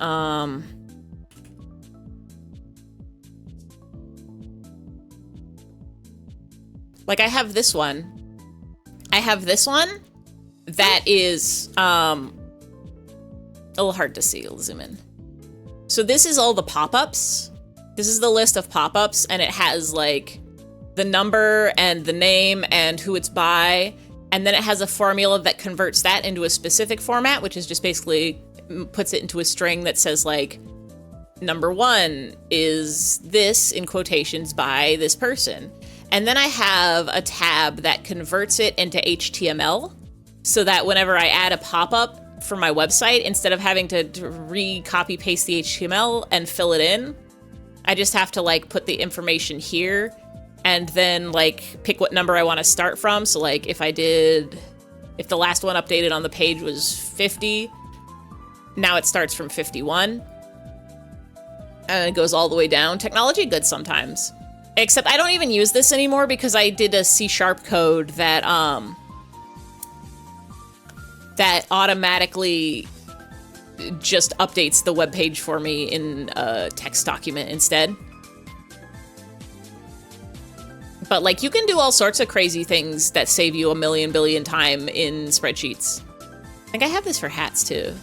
Speaker 1: like I have this one. I have this one that is, a little hard to see, I'll zoom in. So this is all the pop-ups. This is the list of pop-ups, and it has like the number and the name and who it's by. And then it has a formula that converts that into a specific format, which is just basically puts it into a string that says like, number 1 is this in quotations by this person. And then I have a tab that converts it into HTML so that whenever I add a pop-up for my website, instead of having to re-copy paste the HTML and fill it in, I just have to like put the information here and then like pick what number I want to start from. So like if the last one updated on the page was 50, now it starts from 51. And it goes all the way down. Technology good sometimes. Except I don't even use this anymore because I did a C# code that that automatically just updates the web page for me in a text document instead. But like you can do all sorts of crazy things that save you a million billion time in spreadsheets. I think I have this for hats too.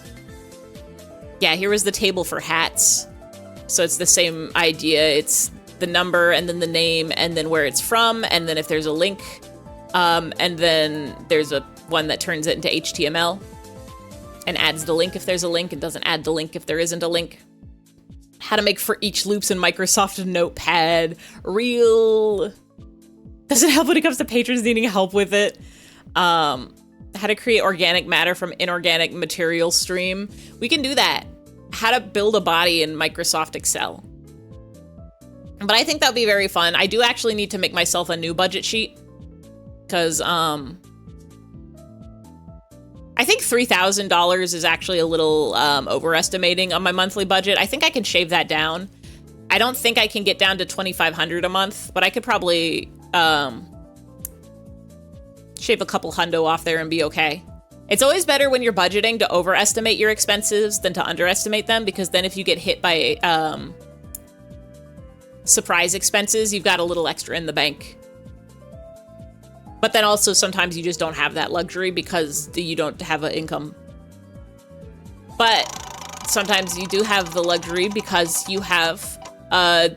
Speaker 1: Yeah, here was the table for hats. So it's the same idea. It's the number and then the name and then where it's from. And then if there's a link, and then there's a one that turns it into HTML and adds the link if there's a link and doesn't add the link if there isn't a link. How to make for each loops in Microsoft Notepad. Real. Does it help when it comes to patrons needing help with it? How to create organic matter from inorganic material stream. We can do that. How to build a body in Microsoft Excel. But I think that'd be very fun. I do actually need to make myself a new budget sheet because I think $3,000 is actually a little overestimating on my monthly budget. I think I can shave that down. I don't think I can get down to 2,500 a month, but I could probably shave a couple hundo off there and be okay. It's always better when you're budgeting to overestimate your expenses than to underestimate them, because then if you get hit by surprise expenses, you've got a little extra in the bank. But then also sometimes you just don't have that luxury because you don't have an income. But sometimes you do have the luxury because you have a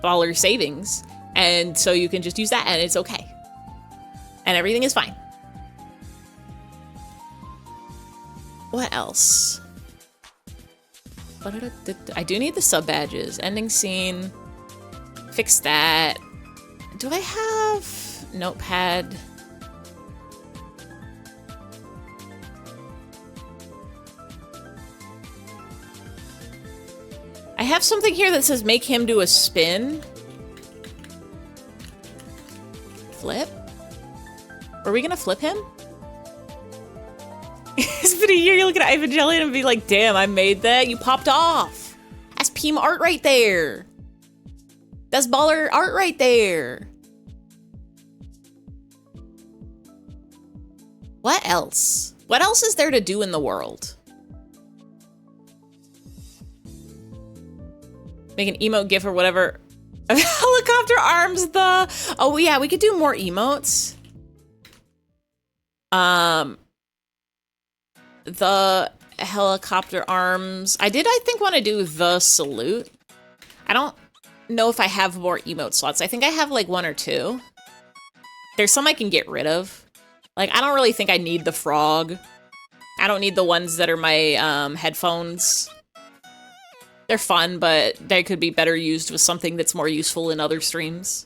Speaker 1: baller savings, and so you can just use that and it's okay. And everything is fine. What else? I do need the sub badges. Ending scene. Fix that. Do I have notepad? I have something here that says make him do a spin. Flip? Are we gonna flip him? It's been a year, you look at Evangelion and be like, damn, I made that. You popped off. That's Peem art right there. That's baller art right there. What else? What else is there to do in the world? Make an emote gif or whatever. Helicopter arms the... Oh yeah, we could do more emotes. The helicopter arms. I think, want to do the salute. I don't know if I have more emote slots. I think I have like 1 or 2. There's some I can get rid of. Like, I don't really think I need the frog. I don't need the ones that are my headphones. They're fun, but they could be better used with something that's more useful in other streams.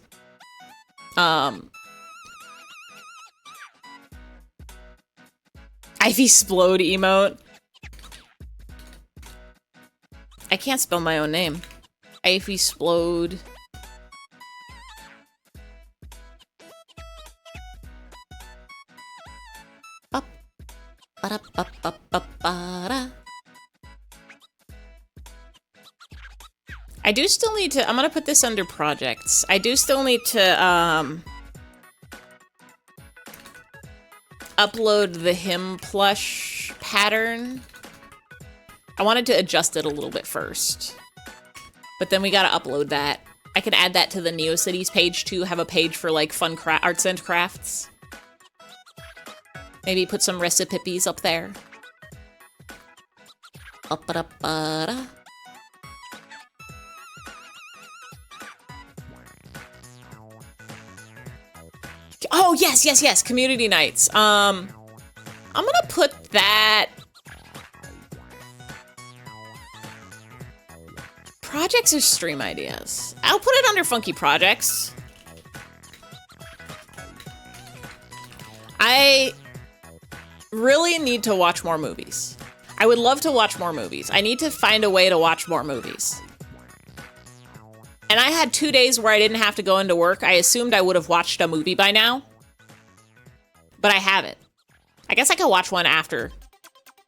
Speaker 1: Ivy Splode emote. I can't spell my own name. Ivy Splode. Up. Ba-da-ba-ba-ba-ba-da. I do still need to, I'm gonna put this under projects. I do still need to, upload the him plush pattern. I wanted to adjust it a little bit first, but then we gotta upload that. I can add that to the NeoCities page too, have a page for like fun arts and crafts. Maybe put some recipes up there. Up-a-da-ba-da. Oh, yes, community nights. I'm gonna put that... Projects or stream ideas? I'll put it under funky projects. I really need to watch more movies. I would love to watch more movies. I need to find a way to watch more movies. And I had 2 days where I didn't have to go into work. I assumed I would have watched a movie by now. But I haven't. I guess I could watch one after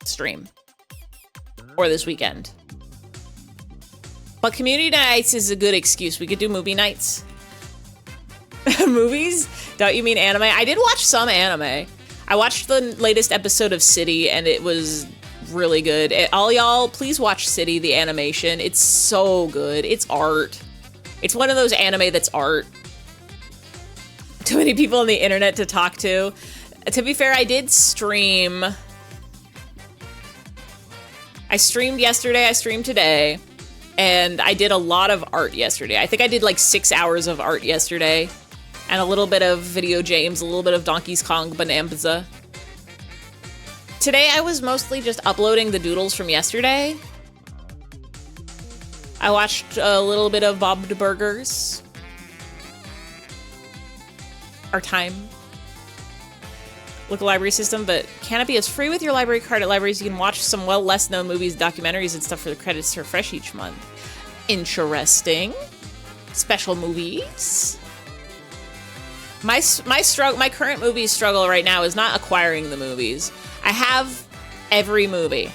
Speaker 1: stream. Or this weekend. But community nights is a good excuse. We could do movie nights. Movies? Don't you mean anime? I did watch some anime. I watched the latest episode of City and it was really good. All y'all, please watch City, the animation. It's so good. It's art. It's one of those anime that's art. Too many people on the internet to talk to. To be fair, I did stream. I streamed yesterday, I streamed today, and I did a lot of art yesterday. I think I did like 6 hours of art yesterday, and a little bit of Video James, a little bit of Donkey Kong Bonanza. Today I was mostly just uploading the doodles from yesterday. I watched a little bit of Bob the Burgers. Our time. Local library system, but Canopy is free with your library card at libraries. You can watch some less known movies, documentaries, and stuff for the credits to refresh each month. Interesting. Special movies. My current movie struggle right now is not acquiring the movies. I have every movie.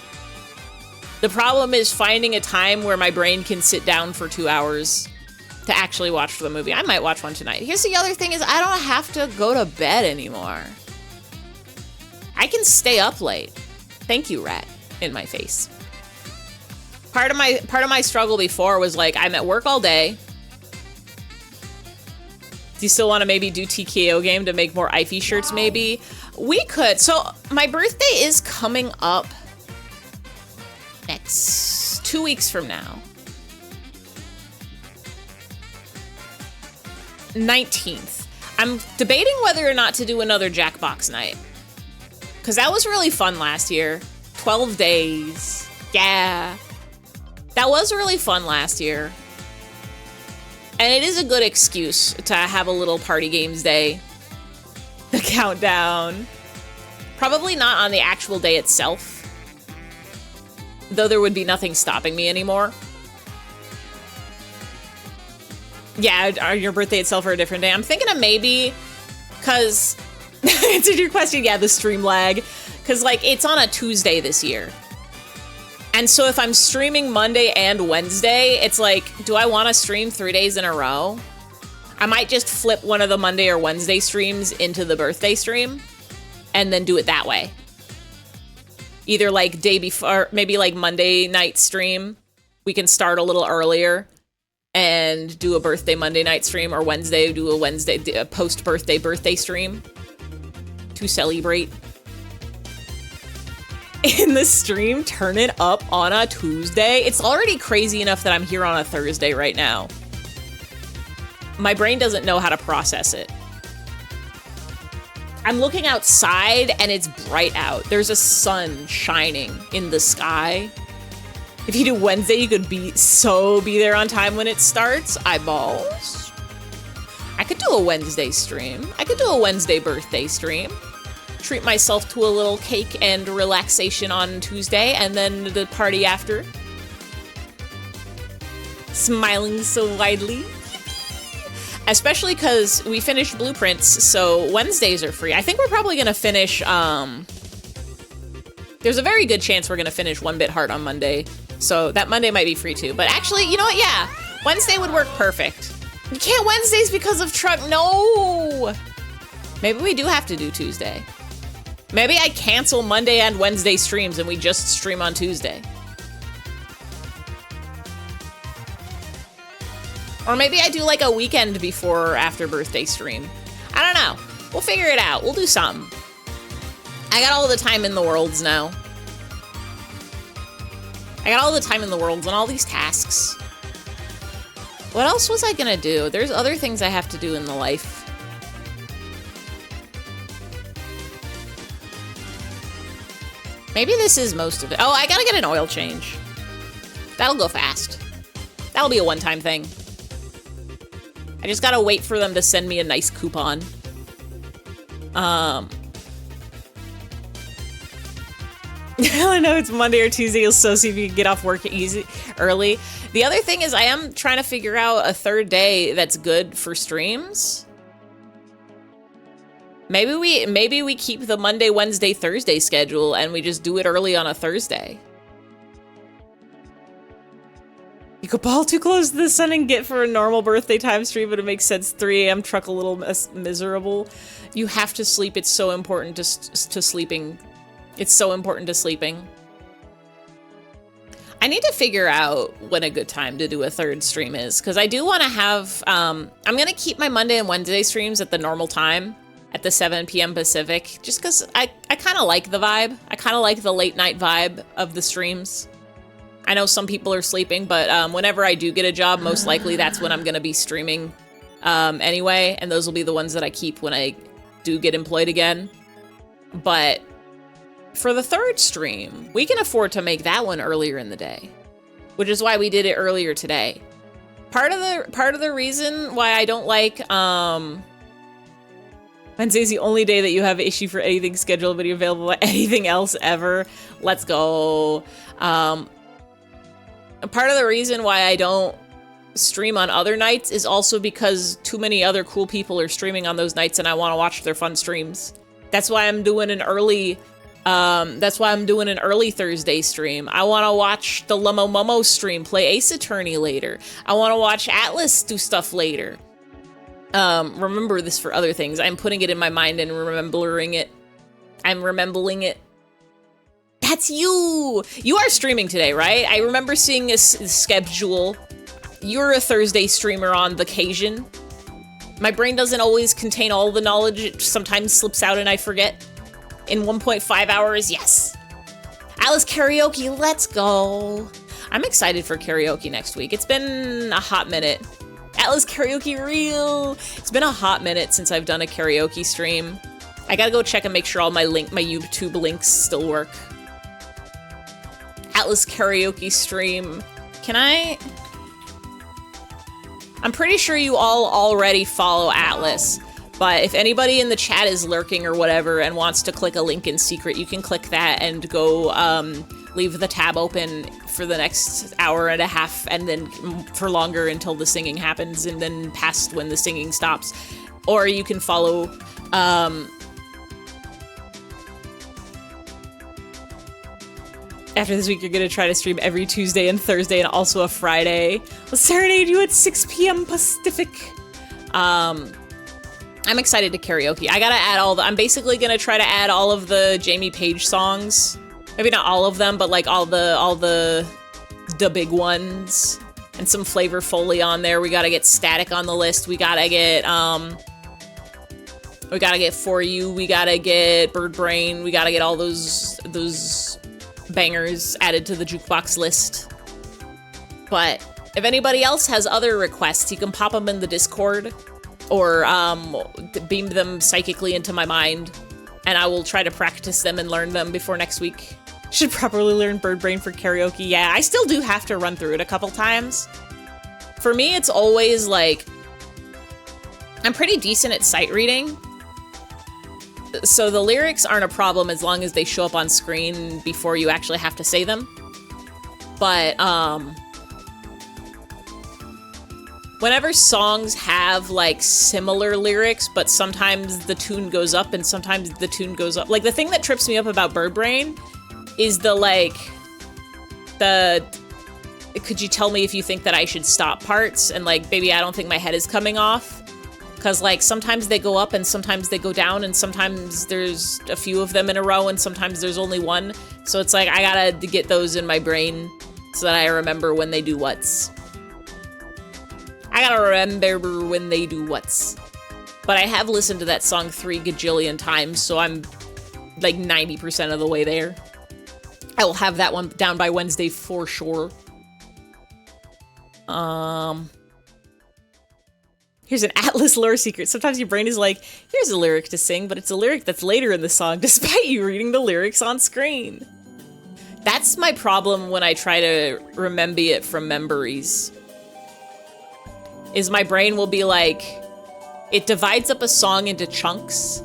Speaker 1: The problem is finding a time where my brain can sit down for 2 hours to actually watch the movie. I might watch one tonight. Here's the other thing is I don't have to go to bed anymore. I can stay up late. Thank you, rat in my face. Part of my struggle before was like, I'm at work all day. Do you still want to maybe do TKO game to make more IFE shirts? Maybe we could. So my birthday is coming up next 2 weeks from now. 19th. I'm debating whether or not to do another Jackbox night. Because that was really fun last year. 12 days. Yeah. That was really fun last year. And it is a good excuse to have a little party games day. The countdown. Probably not on the actual day itself. Though there would be nothing stopping me anymore. Yeah, your birthday itself or a different day. I'm thinking of maybe, because, to answer your question, yeah, the stream lag. Because, like, it's on a Tuesday this year. And so if I'm streaming Monday and Wednesday, it's like, do I want to stream 3 days in a row? I might just flip one of the Monday or Wednesday streams into the birthday stream and then do it that way. Either like day before, maybe like Monday night stream, we can start a little earlier and do a birthday Monday night stream, or Wednesday, do a post-birthday birthday stream to celebrate. In the stream, turn it up on a Tuesday. It's already crazy enough that I'm here on a Thursday right now. My brain doesn't know how to process it. I'm looking outside and it's bright out. There's a sun shining in the sky. If you do Wednesday, you could be there on time when it starts. Eyeballs. I could do a Wednesday stream. I could do a Wednesday birthday stream. Treat myself to a little cake and relaxation on Tuesday, and then the party after. Smiling so widely. Especially because we finished blueprints, so Wednesdays are free. I think we're probably gonna finish, there's a very good chance we're gonna finish One Bit Heart on Monday, so that Monday might be free too. But actually, you know what, yeah, Wednesday would work perfect. You can't Wednesdays because of truck, no! Maybe we do have to do Tuesday. Maybe I cancel Monday and Wednesday streams and we just stream on Tuesday. Or maybe I do like a weekend before or after birthday stream. I don't know. We'll figure it out. We'll do something. I got all the time in the worlds now. I got all the time in the worlds and all these tasks. What else was I gonna do? There's other things I have to do in the life. Maybe this is most of it. Oh, I gotta get an oil change. That'll go fast. That'll be a one-time thing. I just gotta wait for them to send me a nice coupon. I know it's Monday or Tuesday, you'll so see if you can get off work early. The other thing is I am trying to figure out a third day that's good for streams. Maybe we keep the Monday, Wednesday, Thursday schedule and we just do it early on a Thursday. You could ball too close to the sun and get for a normal birthday time stream, but it makes sense. 3 a.m. truck a little miserable. You have to sleep. It's so important to sleeping. It's so important to sleeping. I need to figure out when a good time to do a third stream is, because I do want to have, I'm going to keep my Monday and Wednesday streams at the normal time, at the 7 p.m. Pacific, just because I kind of like the vibe. I kind of like the late night vibe of the streams. I know some people are sleeping, but whenever I do get a job, most likely that's when I'm going to be streaming anyway, and those will be the ones that I keep when I do get employed again. But for the third stream, we can afford to make that one earlier in the day, which is why we did it earlier today. Part of the reason why I don't like Wednesday's the only day that you have issue for anything scheduled, but you're available anything else ever. Let's go. Part of the reason why I don't stream on other nights is also because too many other cool people are streaming on those nights and I want to watch their fun streams. That's why I'm doing an early That's why I'm doing an early Thursday stream. I want to watch the Lummo Mummo stream play Ace Attorney later. I want to watch Atlas do stuff later. Remember this for other things. I'm putting it in my mind and remembering it. I'm remembering it. That's you! You are streaming today, right? I remember seeing a schedule. You're a Thursday streamer on the occasion. My brain doesn't always contain all the knowledge. It sometimes slips out and I forget. In 1.5 hours, yes. Atlas karaoke, let's go. I'm excited for karaoke next week. It's been a hot minute. Atlas karaoke real. It's been a hot minute since I've done a karaoke stream. I gotta go check and make sure all my YouTube links still work. Atlas karaoke stream. Can I? I'm pretty sure you all already follow Atlas, but if anybody in the chat is lurking or whatever and wants to click a link in secret, you can click that and go leave the tab open for the next hour and a half and then for longer until the singing happens and then past when the singing stops. Or you can follow after this week, you're gonna try to stream every Tuesday and Thursday and also a Friday. We'll serenade you at 6 p.m. Pacific. I'm excited to karaoke. I gotta add I'm basically gonna try to add all of the Jamie Page songs. Maybe not all of them, but like all the big ones. And some Flavor Foley on there. We gotta get Static on the list. We gotta get For You. We gotta get Bird Brain. We gotta get all those bangers added to the jukebox list. But if anybody else has other requests, you can pop them in the Discord or beam them psychically into my mind, and I will try to practice them and learn them before next week. Should properly learn Bird Brain for karaoke. Yeah, I still do have to run through it a couple times. For me, it's always like, I'm pretty decent at sight reading, so the lyrics aren't a problem as long as they show up on screen before you actually have to say them. But whenever songs have like similar lyrics, but sometimes the tune goes up and sometimes the tune goes up. Like the thing that trips me up about Bird Brain is could you tell me if you think that I should stop parts? And like, baby, I don't think my head is coming off. Cause like sometimes they go up and sometimes they go down and sometimes there's a few of them in a row and sometimes there's only one. So it's like, I gotta get those in my brain so that I remember when they do what's. I gotta remember when they do what's. But I have listened to that song 3 gajillion times, so I'm like 90% of the way there. I will have that one down by Wednesday for sure. Here's an Atlas lore secret. Sometimes your brain is like, here's a lyric to sing, but it's a lyric that's later in the song, despite you reading the lyrics on screen. That's my problem when I try to remember it from memories. Is my brain will be like, it divides up a song into chunks,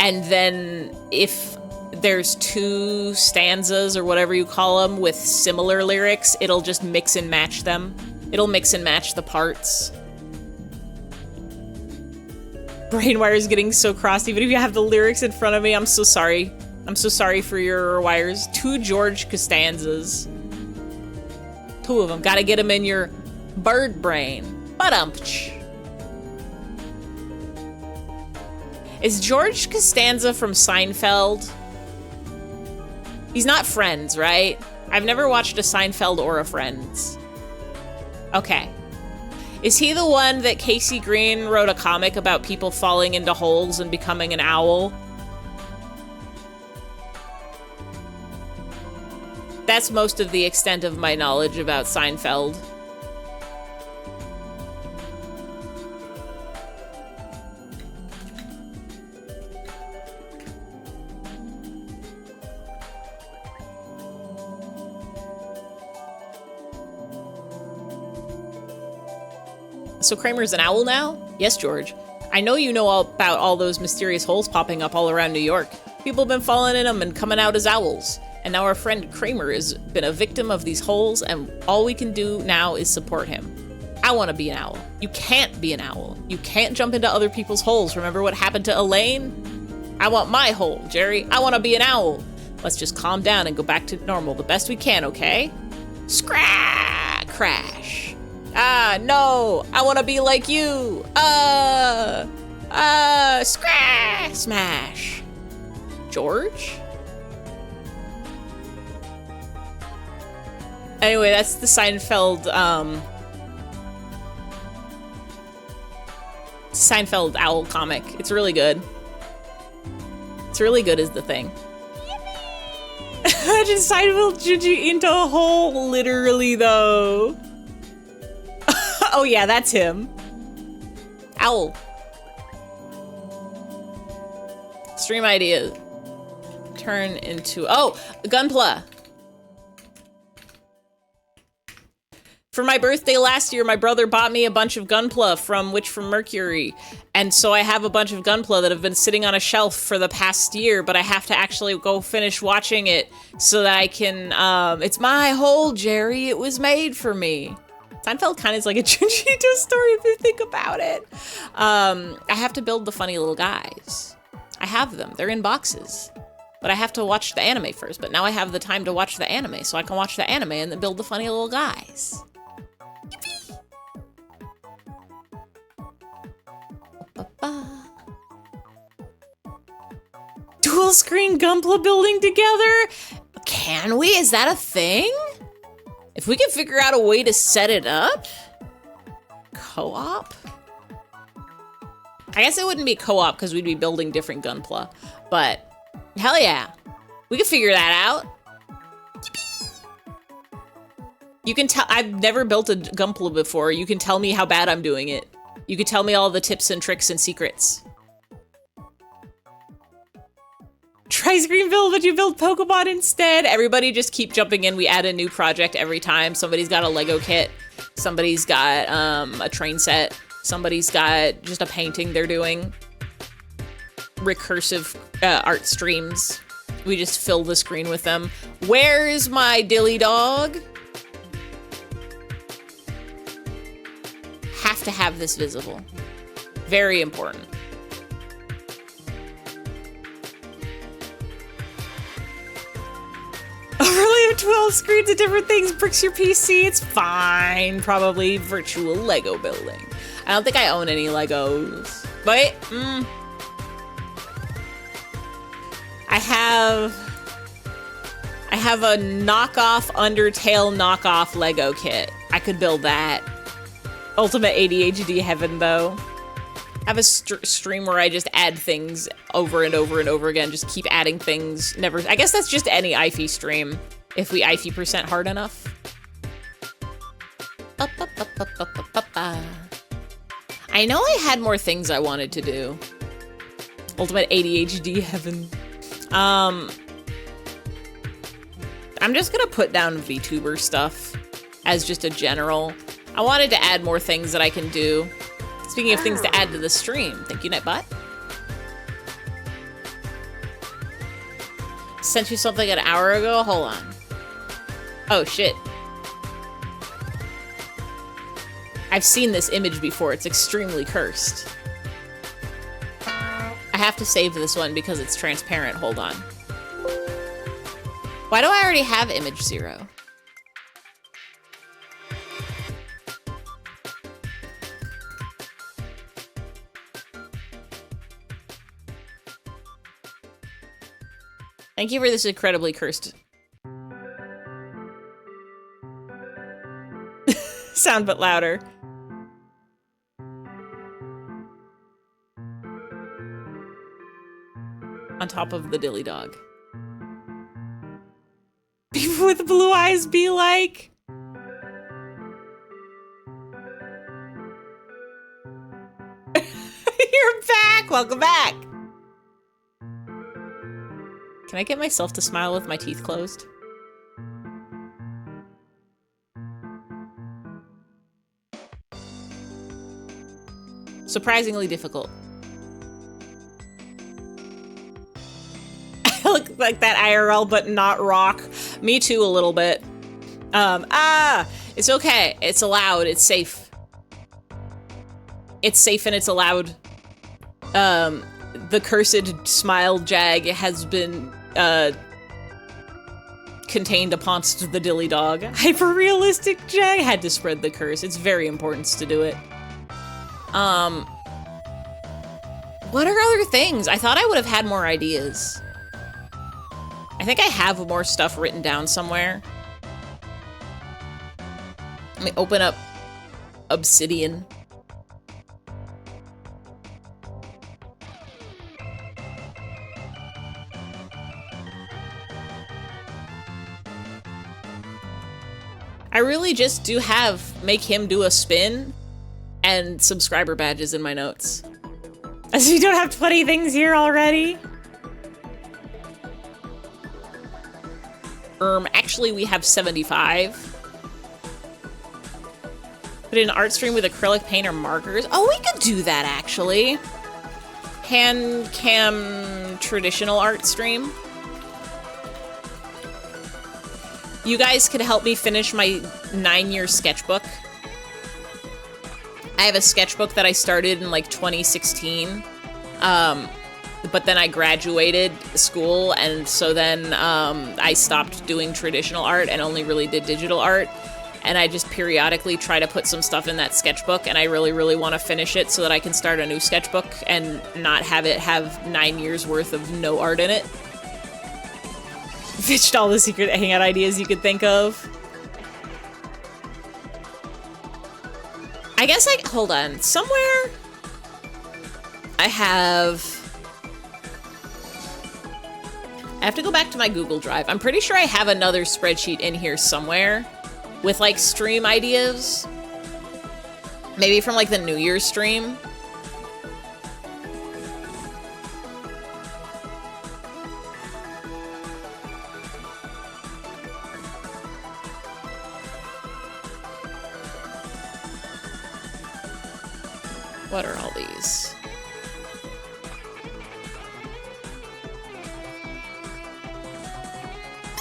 Speaker 1: and then if there's 2 stanzas or whatever you call them with similar lyrics, it'll just mix and match them. It'll mix and match the parts. Brain wires getting so crossed. Even if you have the lyrics in front of me, I'm so sorry. I'm so sorry for your wires. 2 George Costanzas. 2 of them. Gotta get them in your bird brain. Ba-dumpch. Is George Costanza from Seinfeld? He's not Friends, right? I've never watched a Seinfeld or a Friends. Okay. Is he the one that Casey Green wrote a comic about people falling into holes and becoming an owl? That's most of the extent of my knowledge about Seinfeld. So Kramer's an owl now? Yes, George. I know you know all about all those mysterious holes popping up all around New York. People have been falling in them and coming out as owls. And now our friend Kramer has been a victim of these holes, and all we can do now is support him. I want to be an owl. You can't be an owl. You can't jump into other people's holes. Remember what happened to Elaine? I want my hole, Jerry. I want to be an owl. Let's just calm down and go back to normal the best we can, okay? Scrap! Crash. Ah, no! I want to be like you! Scratch! Smash! George? Anyway, that's the Seinfeld owl comic. It's really good. It's really good is the thing. Imagine Seinfeld Gigi into a hole, literally though. Oh yeah, that's him. Owl. Stream ideas. Turn into, oh, Gunpla. For my birthday last year, my brother bought me a bunch of Gunpla from Mercury. And so I have a bunch of Gunpla that have been sitting on a shelf for the past year, but I have to actually go finish watching it so that I can, it's my hole, Jerry. It was made for me. Seinfeld kind of is like a Junji story if you think about it. I have to build the funny little guys. I have them. They're in boxes. But I have to watch the anime first. But now I have the time to watch the anime, so I can watch the anime and then build the funny little guys. Dual screen Gunpla building together? Can we? Is that a thing? If we can figure out a way to set it up? Co-op? I guess it wouldn't be co-op because we'd be building different Gunpla, but hell yeah. We can figure that out. You can tell, I've never built a Gunpla before. You can tell me how bad I'm doing it. You can tell me all the tips and tricks and secrets. Try screen build, but you build Pokemon instead. Everybody just keep jumping in. We add a new project every time. Somebody's got a Lego kit. Somebody's got a train set. Somebody's got just a painting they're doing. Recursive art streams. We just fill the screen with them. Where's my Dilly Dog? Have to have this visible. Very important. Overlay of 12 screens of different things bricks your PC. It's fine. Probably virtual Lego building. I don't think I own any Legos. But, I have a knockoff Undertale knockoff Lego kit. I could build that. Ultimate ADHD heaven, though. I have a stream where I just add things over and over and over again. Just keep adding things. Never. I guess that's just any IFE stream. If we IFE% hard enough. I know I had more things I wanted to do. Ultimate ADHD heaven. I'm just gonna put down VTuber stuff as just a general. I wanted to add more things that I can do. Speaking of things to add to the stream. Thank you, Nightbot. Sent you something an hour ago? Hold on. Oh, shit. I've seen this image before. It's extremely cursed. I have to save this one because it's transparent. Hold on. Why do I already have image 0? Thank you for this incredibly cursed sound, but louder. On top of the Dilly Dog. People with blue eyes be like. You're back! Welcome back! Can I get myself to smile with my teeth closed? Surprisingly difficult. I look like that IRL, but not rock. Me too, a little bit. It's okay. It's allowed. It's safe. It's safe and it's allowed. The cursed smile jag has been, contained amongst the Dilly Dog. Hyper-realistic Jag had to spread the curse. It's very important to do it. What are other things? I thought I would have had more ideas. I think I have more stuff written down somewhere. Let me open up Obsidian. I really just do have make him do a spin and subscriber badges in my notes. So you don't have 20 things here already? Actually we have 75. Put in an art stream with acrylic paint or markers. Oh, we could do that actually. Hand cam traditional art stream. You guys could help me finish my 9-year sketchbook. I have a sketchbook that I started in like 2016. But then I graduated school, and so then I stopped doing traditional art and only really did digital art. And I just periodically try to put some stuff in that sketchbook, and I really, really want to finish it so that I can start a new sketchbook and not have it have 9 years worth of no art in it. Pitched all the secret hangout ideas you could think of. I guess hold on, somewhere I have to go back to my Google Drive. I'm pretty sure I have another spreadsheet in here somewhere with like stream ideas. Maybe from like the New Year's stream. What are all these?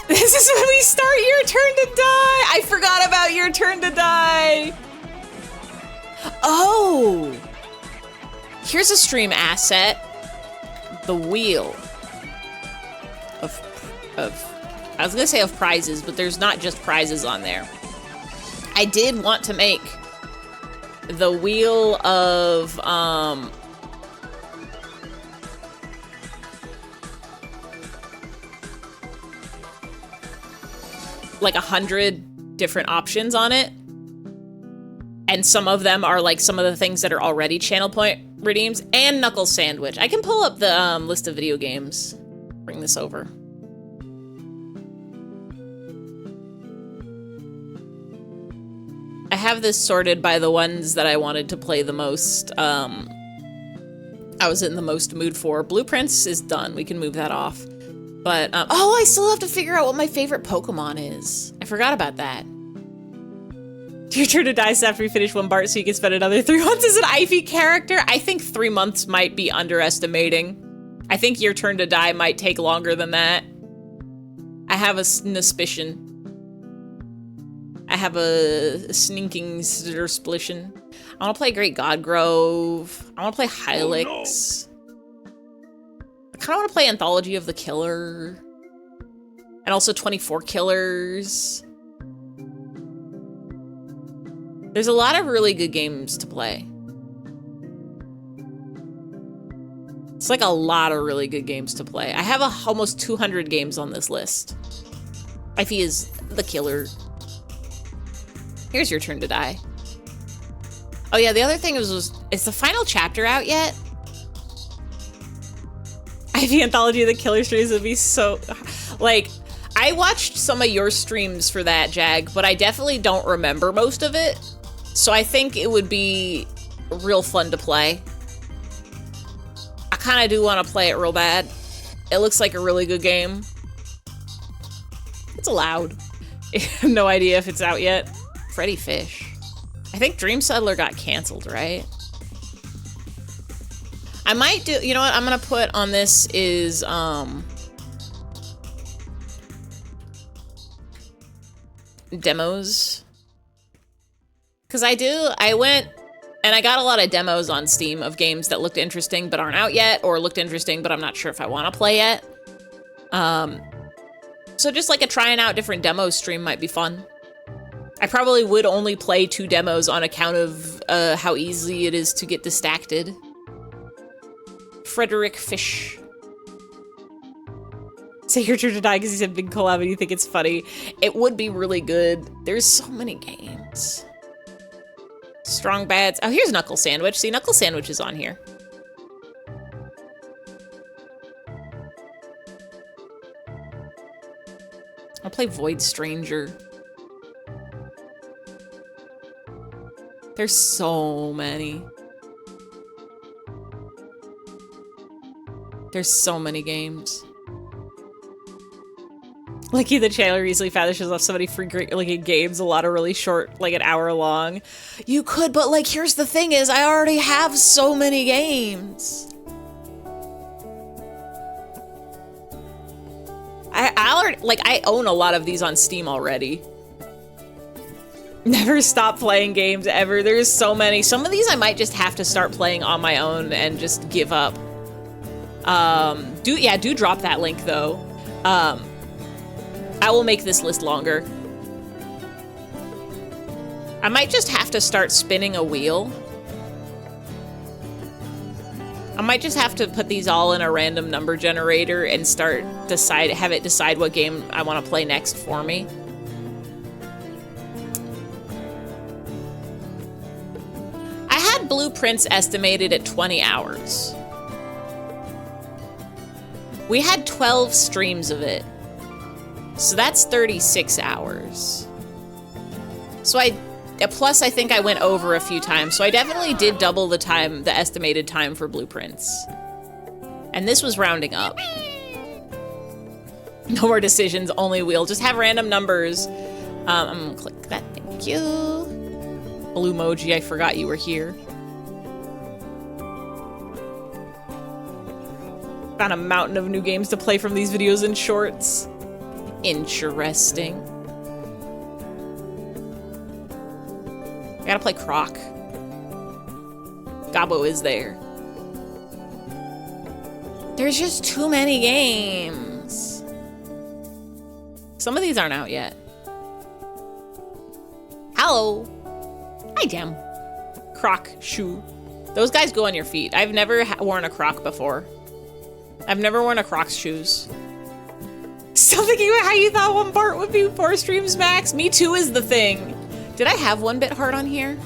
Speaker 1: This is when we start Your Turn to Die! I forgot about Your Turn to Die! Oh! Here's a stream asset. The wheel. I was gonna say of prizes, but there's not just prizes on there. I did want to make the wheel of, like 100 different options on it. And some of them are like some of the things that are already channel point redeems, and Knuckle Sandwich. I can pull up the list of video games. Bring this over. I have this sorted by the ones that I wanted to play the most. I was in the most mood for. Blueprints is done. We can move that off. But, oh, I still have to figure out what my favorite Pokemon is. I forgot about that. Your turn to die after you finish one Bart, so you can spend another 3 months as an Ivy character. I think 3 months might be underestimating. I think Your Turn to Die might take longer than that. I have a suspicion. I have a sneaking suspicion. I want to play Great God Grove. I want to play Hylix. Oh, no. I kind of want to play Anthology of the Killer. And also 24 Killers. There's a lot of really good games to play. It's like a lot of really good games to play. I have almost 200 games on this list. Ivy is the killer. Here's Your Turn to Die. Oh yeah, the other thing is the final chapter out yet? Ivy Anthology of the Killer streams would be so... Like, I watched some of your streams for that, Jag, but I definitely don't remember most of it. So I think it would be real fun to play. I kind of do want to play it real bad. It looks like a really good game. It's allowed. I have no idea if it's out yet. Freddy Fish. I think Dream Settler got canceled, right? I might do, you know what I'm gonna put on this is, demos. Cause I went and I got a lot of demos on Steam of games that looked interesting but aren't out yet, or looked interesting but I'm not sure if I want to play yet. So just like a trying out different demo stream might be fun. I probably would only play 2 demos on account of how easy it is to get distracted. Frederick Fish. Say your turn to die because he's a big collab and you think it's funny. It would be really good. There's so many games. Strong Bads. Oh, here's Knuckle Sandwich. See, Knuckle Sandwich is on here. I'll play Void Stranger. There's so many. There's so many games. Lucky the channel recently found that she left so many free like games, a lot of really short, like an hour long. You could, but like here's the thing is I already have so many games. I own a lot of these on Steam already. Never stop playing games ever. There's so many. Some of these I might just have to start playing on my own and just give up. Do drop that link though. I will make this list longer. I might just have to start spinning a wheel. I might just have to put these all in a random number generator and have it decide what game I want to play next for me. I had Blueprints estimated at 20 hours. We had 12 streams of it. So that's 36 hours. So plus I think I went over a few times. So I definitely did double the time, the estimated time for Blueprints. And this was rounding up. No more decisions, only wheel. Just have random numbers. I'm gonna click that, thank you. Blue emoji, I forgot you were here. Found a mountain of new games to play from these videos and shorts. Interesting. I gotta play Croc. Gabo is there. There's just too many games. Some of these aren't out yet. Hello. Hi, Jam. Croc shoe. Those guys go on your feet. I've never worn a Croc before. I've never worn a Croc's shoes. Still thinking about how you thought one part would be 4 streams max. Me too is the thing. Did I have 1-bit heart on here?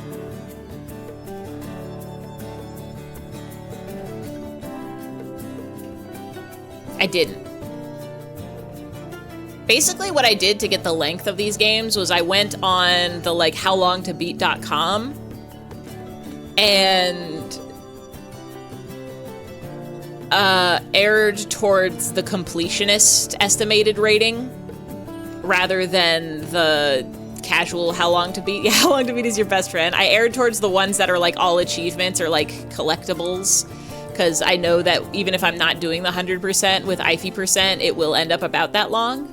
Speaker 1: I didn't. Basically what I did to get the length of these games was I went on the like howlongtobeat.com and erred towards the completionist estimated rating rather than the casual how long to beat. Yeah, how long to beat is your best friend. I erred towards the ones that are like all achievements or like collectibles because I know that even if I'm not doing the 100% with IFE%, it will end up about that long.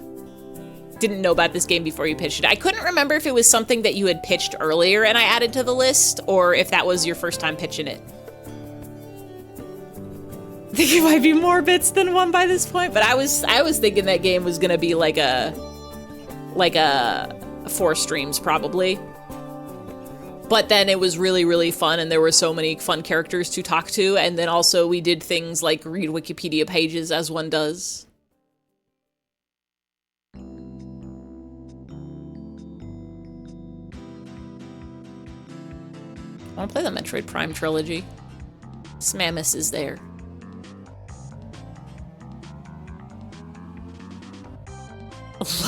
Speaker 1: Didn't know about this game before you pitched it. I couldn't remember if it was something that you had pitched earlier and I added to the list or if that was your first time pitching it. I think it might be more bits than 1 by this point, but I was thinking that game was gonna be like a 4 streams probably. But then it was really, really fun and there were so many fun characters to talk to, and then also we did things like read Wikipedia pages as one does. I wanna play the Metroid Prime trilogy. Smamus is there.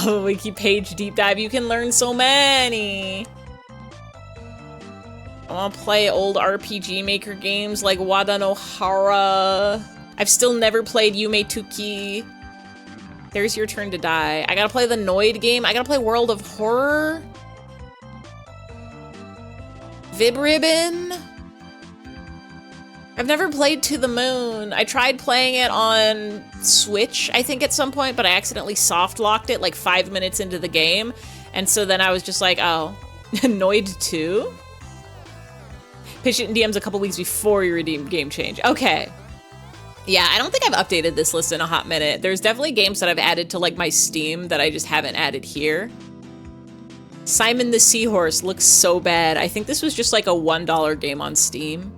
Speaker 1: Love a wiki page deep dive. You can learn so many. I want to play old RPG Maker games like Wada no Hara. I've still never played Yume Tuki. There's Your Turn to Die. I gotta play the Noid game. I gotta play World of Horror. Vib Ribbon. I've never played To the Moon. I tried playing it on Switch, I think, at some point, but I accidentally soft-locked it like 5 minutes into the game. And so then I was just like, oh, Noid 2? Pitched it in DMs a couple weeks before you redeemed Game Change. Okay. Yeah, I don't think I've updated this list in a hot minute. There's definitely games that I've added to like my Steam that I just haven't added here. Simon the Seahorse looks so bad. I think this was just like a $1 game on Steam.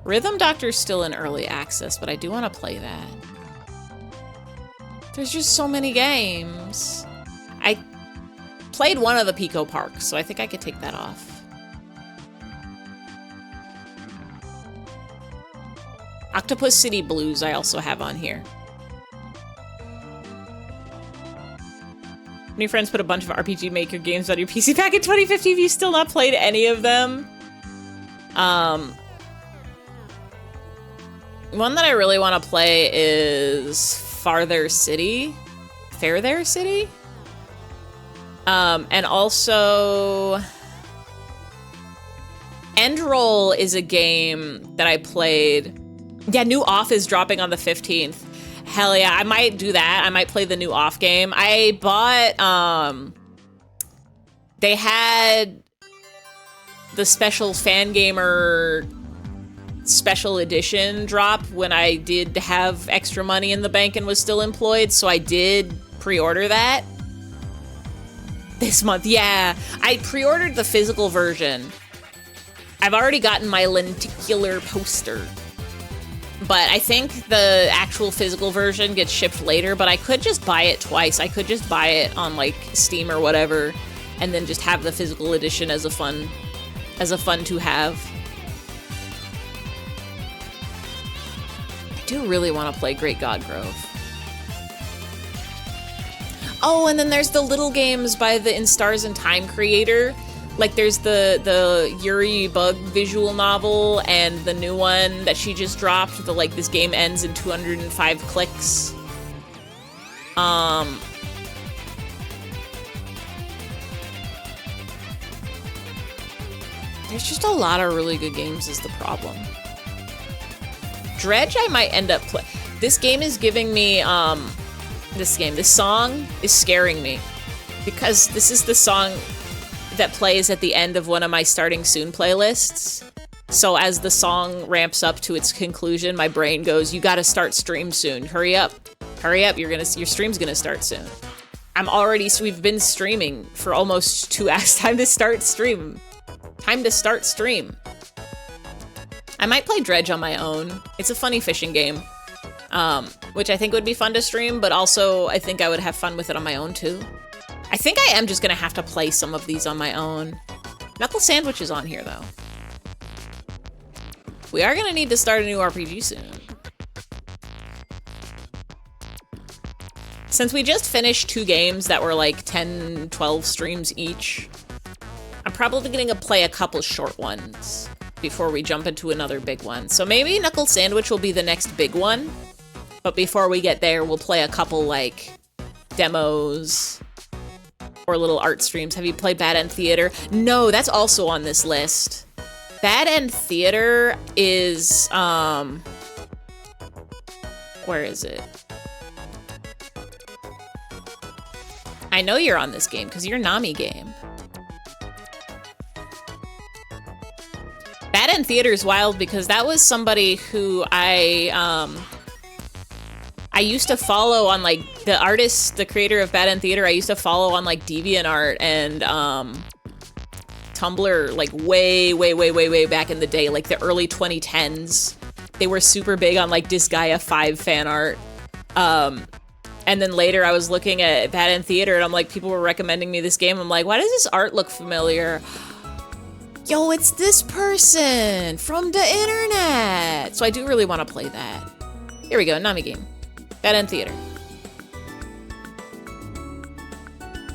Speaker 1: Rhythm Doctor's still in early access, but I do want to play that. There's just so many games. I played one of the Pico Parks, so I think I could take that off. Octopus City Blues I also have on here. New friends put a bunch of RPG Maker games on your PC back in 2015. Have you still not played any of them? One that I really want to play is Farther City? Fairthere City? And also... Endroll is a game that I played. Yeah, new Off is dropping on the 15th. Hell yeah, I might do that. I might play the new Off game. I bought, they had the special Fangamer special edition drop when I did have extra money in the bank and was still employed, so I did pre-order that this month. Yeah, I pre-ordered the physical version. I've already gotten my lenticular poster, but I think the actual physical version gets shipped later, but I could just buy it twice. I could just buy it on like Steam or whatever, and then just have the physical edition as a fun to have. I do really want to play Great God Grove. Oh, and then there's the little games by the In Stars and Time creator. Like there's the Yuri Bug visual novel and the new one that she just dropped. The like this game ends in 205 clicks. There's just a lot of really good games is the problem. Dredge I might end up play. This game is giving me this song is scaring me because this is the song that plays at the end of one of my starting soon playlists. So as the song ramps up to its conclusion, my brain goes, you gotta start stream soon. Hurry up. Hurry up, your stream's gonna start soon. We've been streaming for almost 2 hours. Time to start stream. Time to start stream. I might play Dredge on my own. It's a funny fishing game, which I think would be fun to stream, but also I think I would have fun with it on my own too. I think I am just gonna have to play some of these on my own. Knuckle Sandwich is on here though. We are gonna need to start a new RPG soon. Since we just finished 2 games that were like 10, 12 streams each, I'm probably gonna play a couple short ones before we jump into another big one. So maybe Knuckle Sandwich will be the next big one, but before we get there, we'll play a couple like demos or little art streams. Have you played Bad End Theater? No, that's also on this list. Bad End Theater is, where is it? I know you're on this game because you're Nami game. Bad End Theater is wild because that was somebody who I used to follow on like the artist, the creator of Bad End Theater. I used to follow on like DeviantArt and Tumblr like way back in the day, like the early 2010s. They were super big on like Disgaea 5 fan art. And then later I was looking at Bad End Theater and I'm like, people were recommending me this game. I'm like, why does this art look familiar? Yo, it's this person from the internet. So I do really want to play that. Here we go, Nami game. Bad End Theater.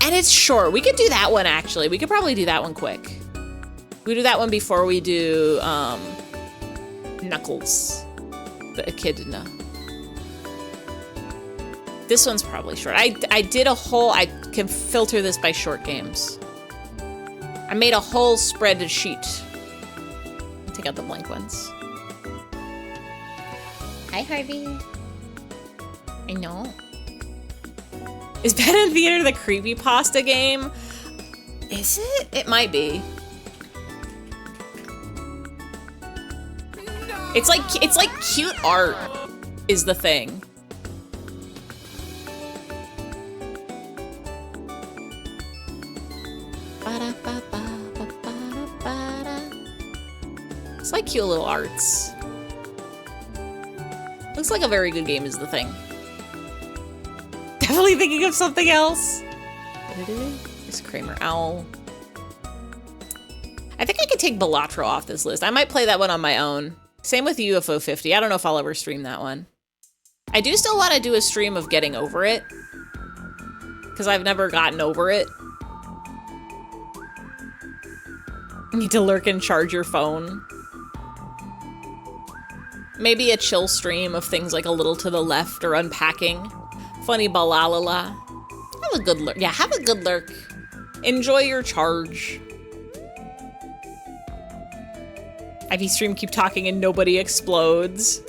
Speaker 1: And it's short. We could do that one actually. We could probably do that one quick. We do that one before we do Knuckles, the Echidna. This one's probably short. I did a whole, I can filter this by short games. I made a whole spreadsheet. Take out the blank ones. Hi, Harvey. I know. Is Bad End Theater the creepypasta game? Is it? It might be. It's like cute art is the thing. It's like cute little arts. Looks like a very good game is the thing. Definitely thinking of something else. There's Kramer Owl. I think I could take Balatro off this list. I might play that one on my own. Same with UFO 50. I don't know if I'll ever stream that one. I do still want to do a stream of getting over it. Because I've never gotten over it. You need to lurk and charge your phone. Maybe a chill stream of things like A Little to the Left or Unpacking. Funny balalala. Have a good lurk. Yeah, have a good lurk. Enjoy your charge. IV stream, keep talking and nobody explodes.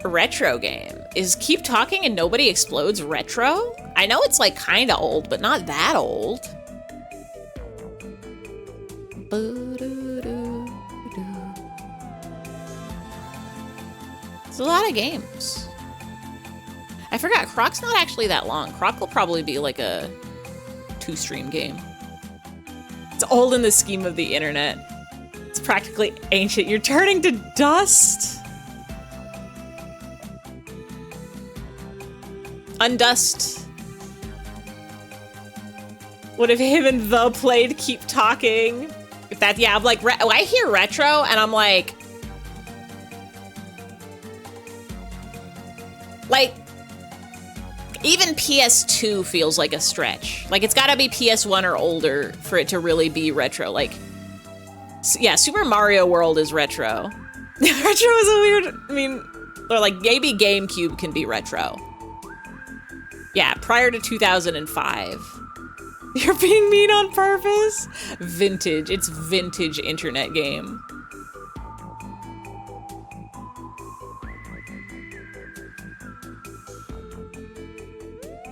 Speaker 1: Retro game. Is Keep Talking and Nobody Explodes retro? I know it's like kinda old, but not that old. There's a lot of games. I forgot, Croc's not actually that long. Croc will probably be like a 2-stream game. It's old in the scheme of the internet. It's practically ancient. You're turning to dust. Undust. What if him and the played Keep Talking? If that, yeah, I'm like, I hear retro and I'm like, even PS2 feels like a stretch. Like, it's gotta be PS1 or older for it to really be retro. Like, yeah, Super Mario World is retro. Retro is a weird, I mean, or like maybe GameCube can be retro. Yeah, prior to 2005. You're being mean on purpose? Vintage, it's vintage internet game.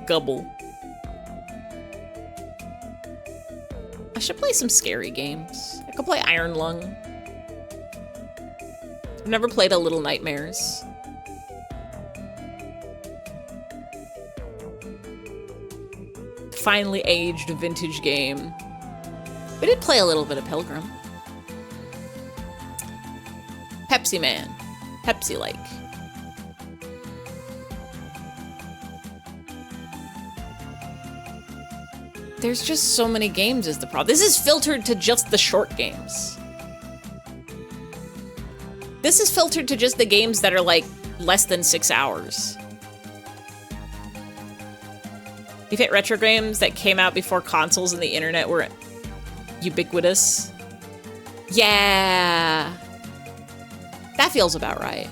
Speaker 1: Gubble. I should play some scary games. I could play Iron Lung. I've never played A Little Nightmares. Finely aged vintage game. We did play a little bit of Pilgrim. Pepsi Man. Pepsi-like. There's just so many games is the problem. This is filtered to just the short games. This is filtered to just the games that are like less than 6 hours. You've hit retro games that came out before consoles and the internet were ubiquitous. Yeah. That feels about right.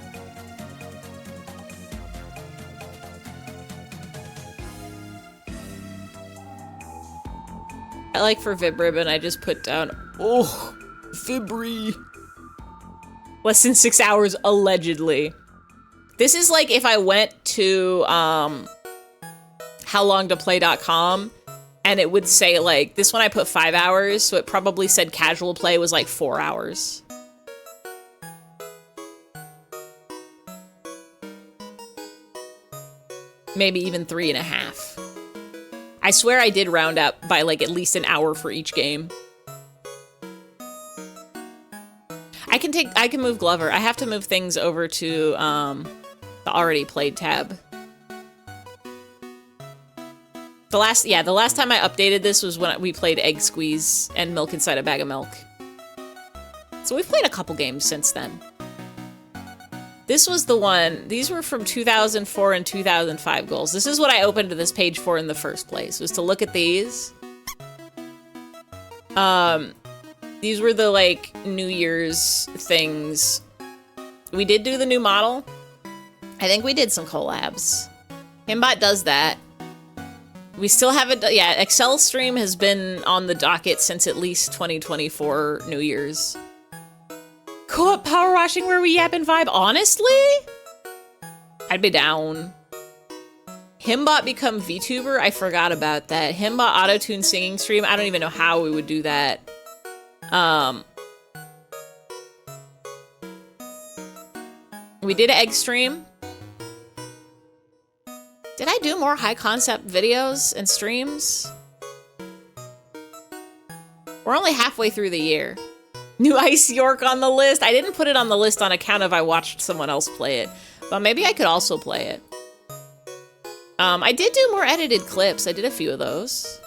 Speaker 1: I like for Vib Ribbon, I just put down, oh, Fibri. Less than 6 hours, allegedly. This is like if I went to howlongtoplay.com and it would say like, this one I put 5 hours, so it probably said casual play was like 4 hours. Maybe even 3.5. I swear I did round up by like at least an hour for each game. I can move Glover. I have to move things over to the already played tab. The last time I updated this was when we played Egg Squeeze and Milk Inside a Bag of Milk. So we've played a couple games since then. This was the one, these were from 2004 and 2005 goals. This is what I opened to this page for in the first place, was to look at these. These were the, like, New Year's things. We did do the new model. I think we did some collabs. Himbot does that. We still haven't, yeah, Excel stream has been on the docket since at least 2024 New Year's. Co-op power washing where we yap and vibe, honestly? I'd be down. Himbot become VTuber? I forgot about that. Himbot auto-tune singing stream? I don't even know how we would do that. We did an egg stream. Did I do more high concept videos and streams? We're only halfway through the year. New Ice York on the list. I didn't put it on the list on account of I watched someone else play it, but maybe I could also play it. I did do more edited clips. I did a few of those.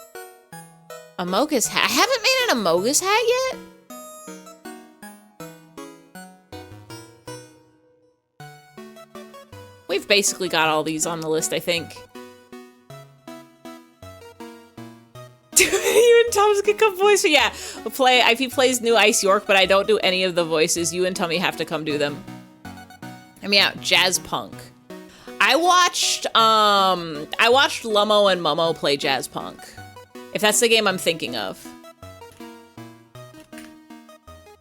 Speaker 1: Amogus hat. I haven't made an Amogus hat yet. We've basically got all these on the list, I think. You and Tom's can come voice. Yeah, we'll play. If he plays New Ice York, but I don't do any of the voices, you and Tommy have to come do them. I mean, yeah, Jazz Punk. I watched Lummo and Momo play Jazz Punk. If that's the game I'm thinking of.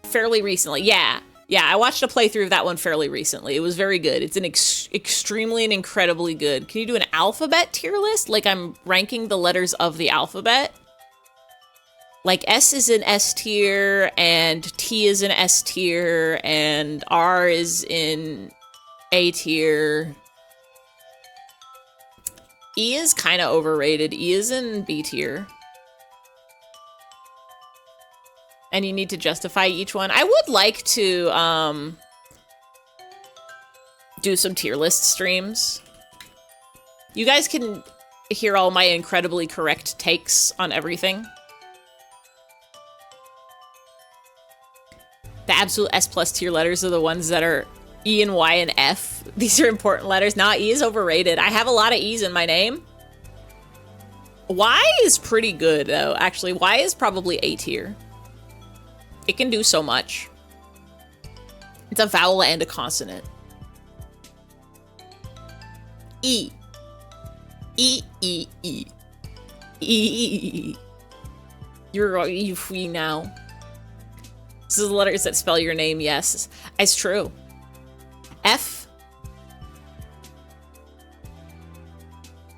Speaker 1: Fairly recently, yeah. Yeah, I watched a playthrough of that one fairly recently. It was very good. It's an extremely and incredibly good. Can you do an alphabet tier list? Like I'm ranking the letters of the alphabet? Like S is in S tier, and T is in S tier, and R is in A tier. E is kind of overrated. E is in B tier. And you need to justify each one. I would like to do some tier list streams. You guys can hear all my incredibly correct takes on everything. The absolute S plus tier letters are the ones that are E and Y and F. These are important letters. Nah, E is overrated. I have a lot of E's in my name. Y is pretty good, though. Actually, Y is probably A tier. It can do so much. It's a vowel and a consonant. E. E, E, E. E. You're free now. This is the letters that spell your name, yes. It's true. F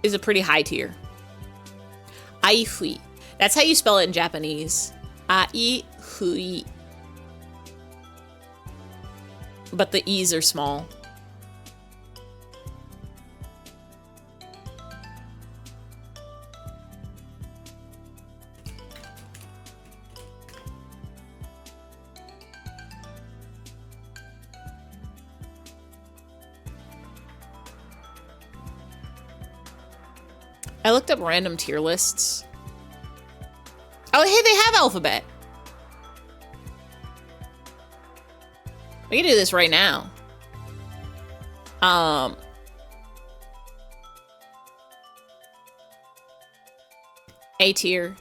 Speaker 1: is a pretty high tier. Ai-hui. That's how you spell it in Japanese. Ai-hui. But the E's are small. I looked up random tier lists. Oh, hey, they have alphabet. We can do this right now. A tier.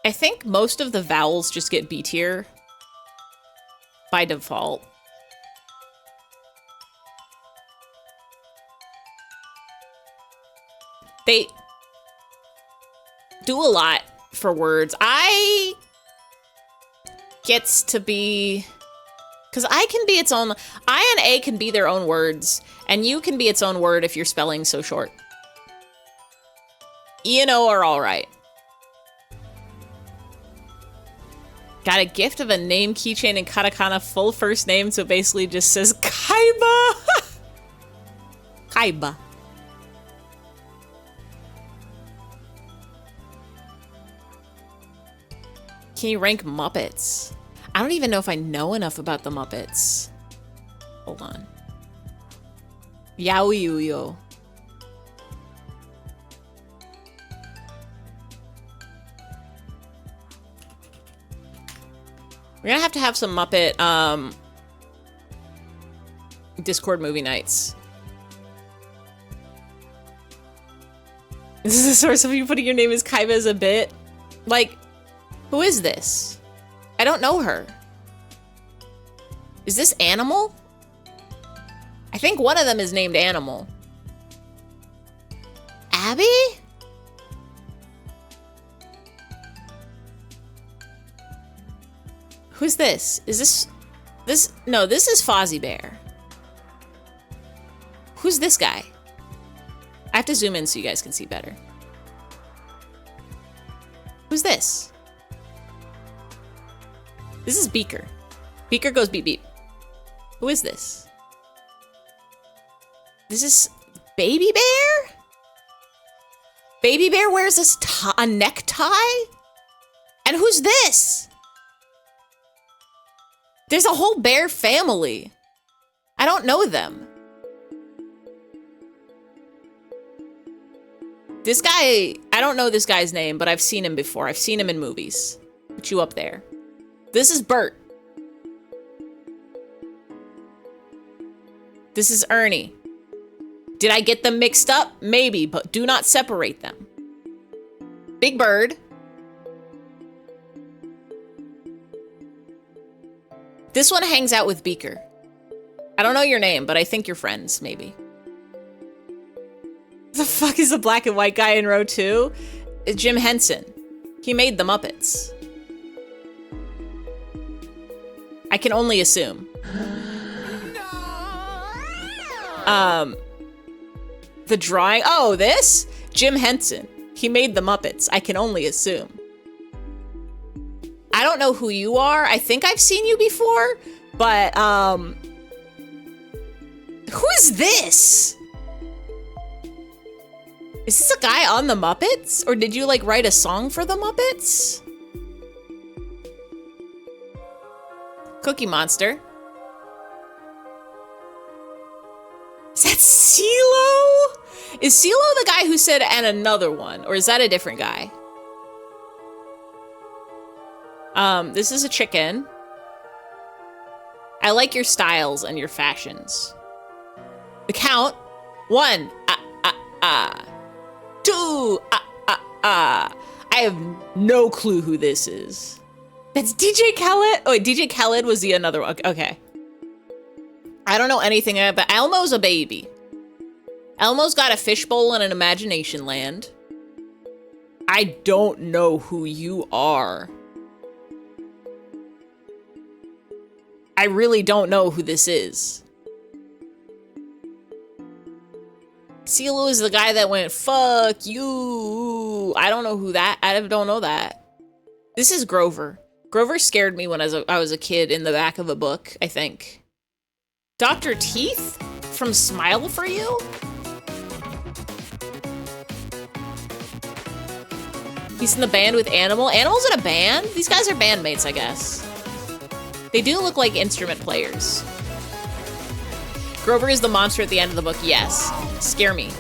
Speaker 1: I think most of the vowels just get B tier by default. They do a lot for words. I gets to be, because I can be its own, I and A can be their own words, and U can be its own word if your spelling's so short. E and O are all right. Got a gift of a name keychain in katakana, full first name, so it basically just says Kaiba. Kaiba. Can you rank Muppets? I don't even know if I know enough about the Muppets. Hold on. Yaoi-yo. We're gonna have to have some Muppet Discord movie nights. This is the source of you putting your name as Kaiba as a bit. Like, who is this? I don't know her. Is this Animal? I think one of them is named Animal. Abby? Who's this? Is this? No, this is Fozzie Bear. Who's this guy? I have to zoom in so you guys can see better. This is Beaker. Beaker goes beep beep. Who is this? This is Baby Bear? Baby Bear wears a necktie? And who's this? There's a whole bear family. I don't know them. This guy, I don't know this guy's name, but I've seen him before. I've seen him in movies. Put you up there. This is Bert. This is Ernie. Did I get them mixed up? Maybe, but do not separate them. Big Bird. This one hangs out with Beaker. I don't know your name, but I think you're friends, maybe. The fuck is the black and white guy in row 2? It's Jim Henson. He made the Muppets. I can only assume. The drawing. Oh, this? Jim Henson. He made the Muppets. I can only assume. I don't know who you are. I think I've seen you before, but, who is this? Is this a guy on the Muppets? Or did you, like, write a song for the Muppets? Cookie Monster. Is that CeeLo? Is CeeLo the guy who said and another one? Or is that a different guy? This is a chicken. I like your styles and your fashions. The count. 1, 2, I have no clue who this is. That's DJ Khaled? Oh, wait, DJ Khaled was the another one. Okay. I don't know anything about Elmo's a baby. Elmo's got a fishbowl in an imagination land. I don't know who you are. I really don't know who this is. CeeLo is the guy that went, fuck you. I don't know who that, I don't know that. This is Grover. Grover scared me when I was a kid in the back of a book, I think. Dr. Teeth from Smile for You? He's in the band with Animal. Animal's in a band? These guys are bandmates, I guess. They do look like instrument players. Grover is the monster at the end of the book. Yes. Scare me.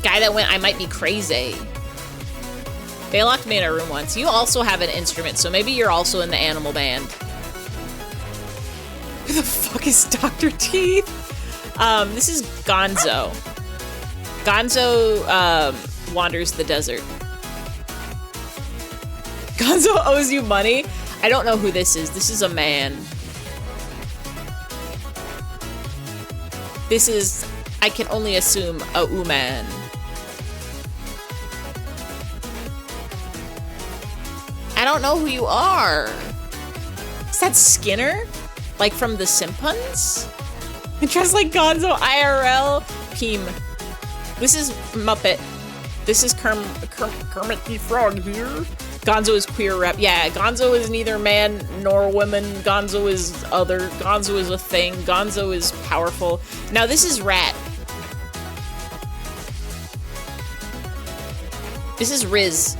Speaker 1: Guy that went, I might be crazy. They locked me in a room once. You also have an instrument, so maybe you're also in the Animal band. Who the fuck is Dr. Teeth? This is Gonzo. Gonzo, wanders the desert. Gonzo owes you money? I don't know who this is. This is a man. This is, I can only assume, a woman. I don't know who you are. Is that Skinner? Like from The Simpsons? Dressed like Gonzo IRL. Peem. This is Muppet. This is Kermit the Frog here. Gonzo is queer rep. Yeah, Gonzo is neither man nor woman. Gonzo is other. Gonzo is a thing. Gonzo is powerful. Now this is Rat. This is Riz.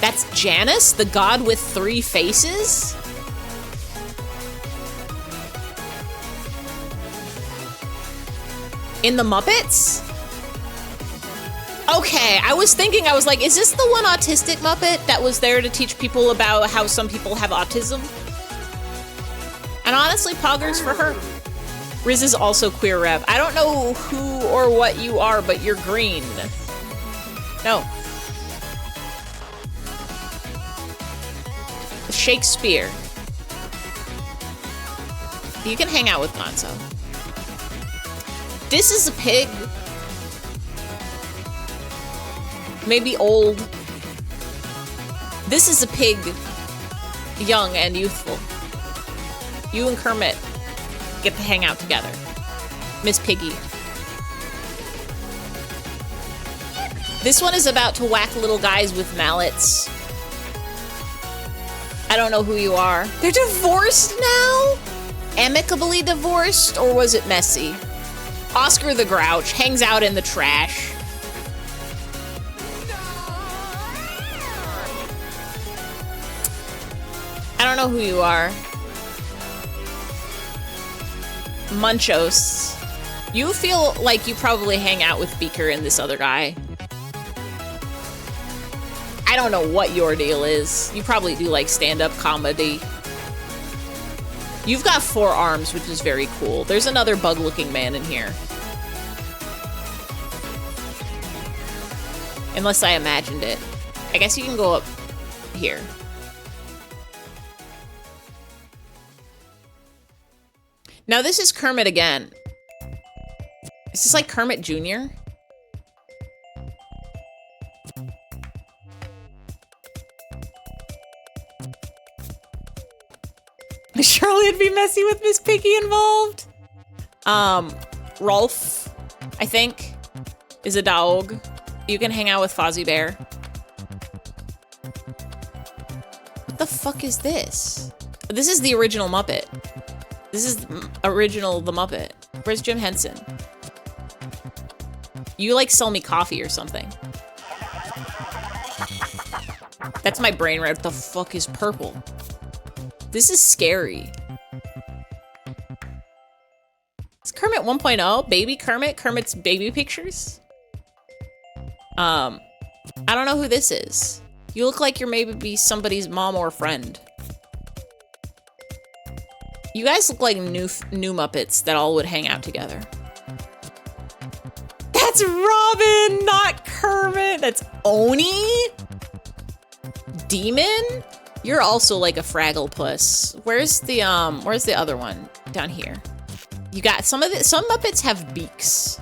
Speaker 1: That's Janus, the god with 3 faces? In the Muppets? Okay, I was thinking, I was like, is this the one autistic Muppet that was there to teach people about how some people have autism? And honestly, poggers for her. Riz is also queer rep. I don't know who or what you are, but you're green. No. Shakespeare. You can hang out with Gonzo. This is a pig. Maybe old. This is a pig. Young and youthful. You and Kermit get to hang out together. Miss Piggy. This one is about to whack little guys with mallets. I don't know who you are. They're divorced now? Amicably divorced, or was it messy? Oscar the Grouch hangs out in the trash. I don't know who you are. Munchos. You feel like you probably hang out with Beaker and this other guy. I don't know what your deal is. You probably do like stand-up comedy. You've got 4 arms, which is very cool. There's another bug-looking man in here. Unless I imagined it. I guess you can go up here. Now this is Kermit again. Is this like Kermit Jr.? Surely it'd be messy with Miss Piggy involved. Rolf, I think, is a dog. You can hang out with Fozzie Bear. What the fuck is this? This is the original Muppet. This is original The Muppet. Where's Jim Henson? You like sell me coffee or something. That's my brain right. What the fuck is purple? This is scary. It's Kermit 1.0, baby Kermit, Kermit's baby pictures. I don't know who this is. You look like you're maybe somebody's mom or friend. You guys look like new Muppets that all would hang out together. That's Robin, not Kermit. That's Oni. Demon? You're also like a Fraggle Puss. Where's the other one? Down here. You got some Muppets have beaks.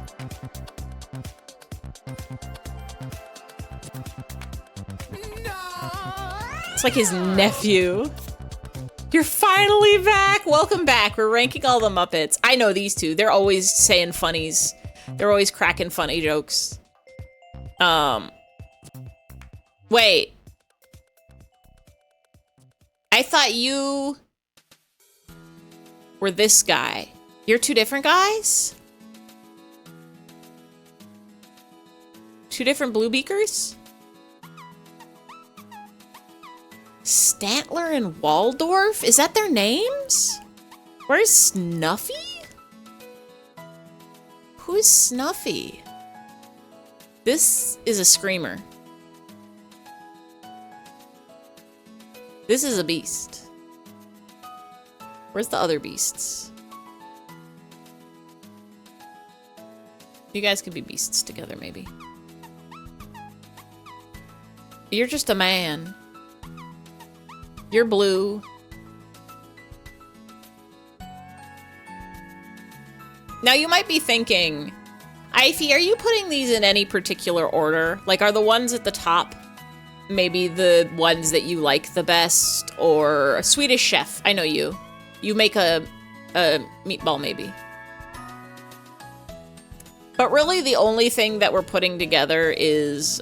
Speaker 1: It's like his nephew. You're finally back. Welcome back. We're ranking all the Muppets. I know these two. They're always saying funnies. They're always cracking funny jokes. Wait. I thought you were this guy. You're 2 different guys? 2 different blue beakers? Statler and Waldorf? Is that their names? Where's Snuffy? Who is Snuffy? This is a screamer. This is a beast. Where's the other beasts? You guys could be beasts together, maybe. You're just a man. You're blue. Now you might be thinking, Ify, are you putting these in any particular order? Like, are the ones at the top maybe the ones that you like the best? Or a Swedish chef, I know you. You make a meatball, maybe. But really the only thing that we're putting together is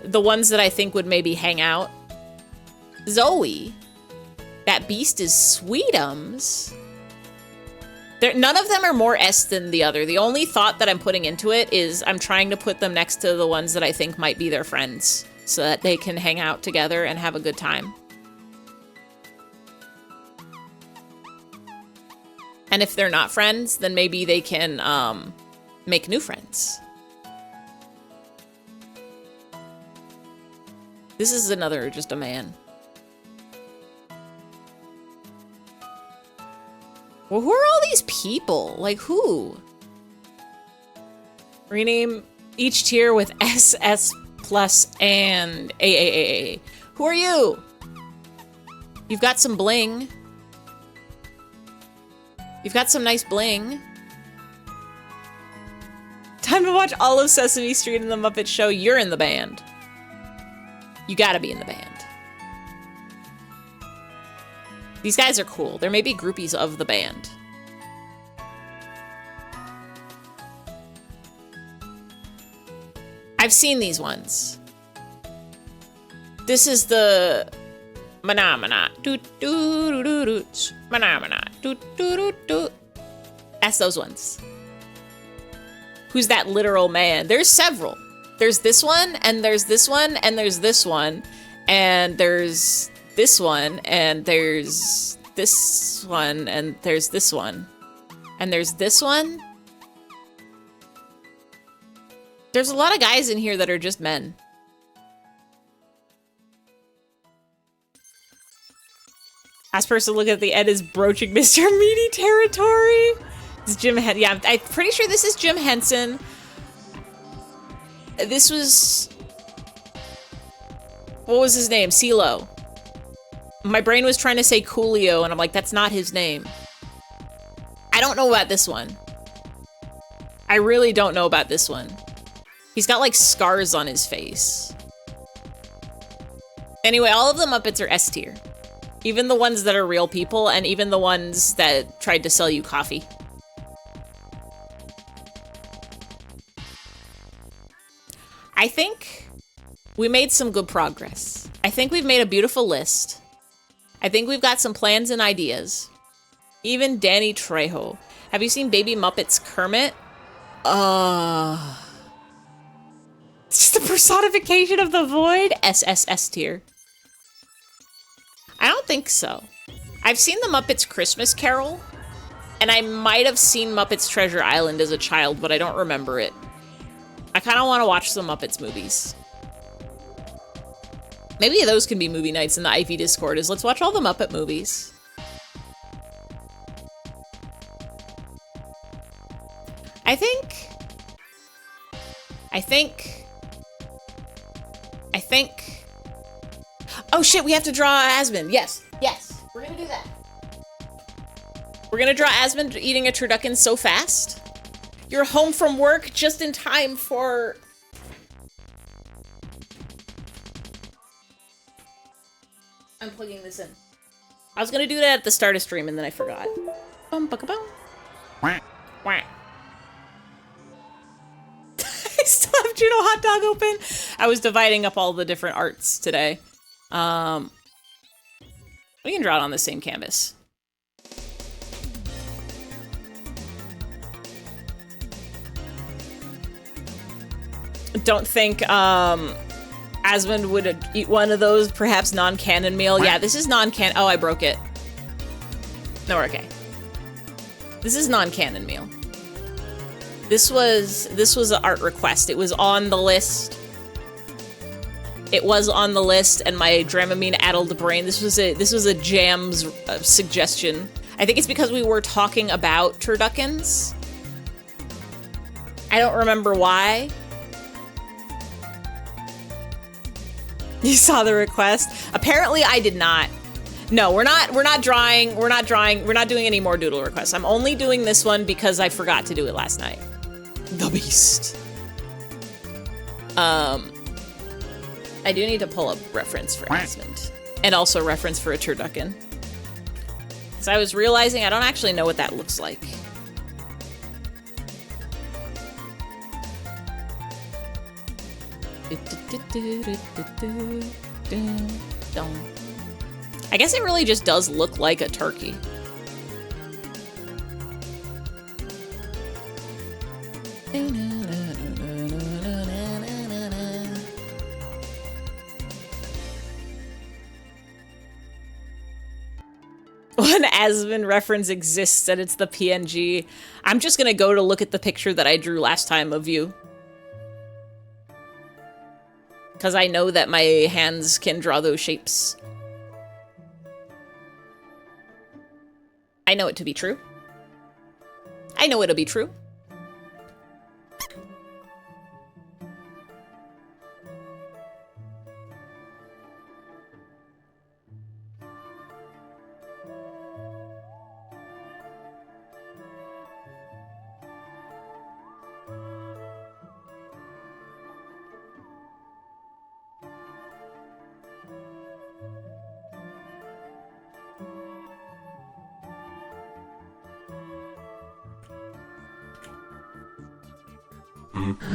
Speaker 1: the ones that I think would maybe hang out. Zoe. That beast is Sweetums. None of them are more S than the other. The only thought that I'm putting into it is I'm trying to put them next to the ones that I think might be their friends so that they can hang out together and have a good time. And if they're not friends, then maybe they can make new friends. This is another, just a man. Well, who are all these people? Like, who? Rename each tier with SS plus and AAAA. Who are you? You've got some bling. You've got some nice bling. Time to watch all of Sesame Street and the Muppet Show. You're in the band. You gotta be in the band. These guys are cool. They're maybe groupies of the band. I've seen these ones. This is the mana doot doot doot doot mana doot doot doot. That's those ones. Who's that literal man? There's several. There's this one, and there's this one, and there's this one, and there's this one, and there's this one, and there's this one, and there's this one. There's a lot of guys in here that are just men. Last person to look at the end is broaching Mr. Meaty territory. It's Jim Henson. Yeah, I'm pretty sure this is Jim Henson. This was... What was his name? CeeLo. My brain was trying to say Coolio, and I'm like, that's not his name. I don't know about this one. I really don't know about this one. He's got, like, scars on his face. Anyway, all of the Muppets are S tier. Even the ones that are real people, and even the ones that tried to sell you coffee. I think we made some good progress. I think we've made a beautiful list. I think we've got some plans and ideas. Even Danny Trejo. Have you seen Baby Muppets Kermit? It's just the personification of the void? SSS tier. I don't think so. I've seen the Muppets Christmas Carol, and I might have seen Muppets Treasure Island as a child, but I don't remember it. I kind of want to watch some Muppets movies. Maybe those can be movie nights in the Ivy Discord, is let's watch all the Muppet movies. I think... Oh shit, we have to draw Asmund. Yes, yes, we're gonna do that. We're gonna draw Asmund eating a turducken so fast. You're home from work just in time for... I'm plugging this in. I was gonna do that at the start of stream and then I forgot. Bum-baka-bum. Wah. I still have Juno Hot Dog open. I was dividing up all the different arts today. We can draw it on the same canvas. Don't think Asmund would eat one of those perhaps non-canon meal. Yeah, this is non-canon. Oh, I broke it. No, we're okay. This is non-canon meal. This was an art request. It was on the list. It was on the list, and my Dramamine-addled brain. This was a Jam's suggestion. I think it's because we were talking about turduckens. I don't remember why. You saw the request? Apparently I did not. No, we're not doing any more doodle requests. I'm only doing this one because I forgot to do it last night. The beast. I do need to pull up reference for Asmund. And also reference for a turducken. So I was realizing I don't actually know what that looks like. I guess it really just does look like a turkey. One Asmund reference exists and it's the PNG. I'm just gonna go to look at the picture that I drew last time of you. Because I know that my hands can draw those shapes. I know it to be true. I know it'll be true.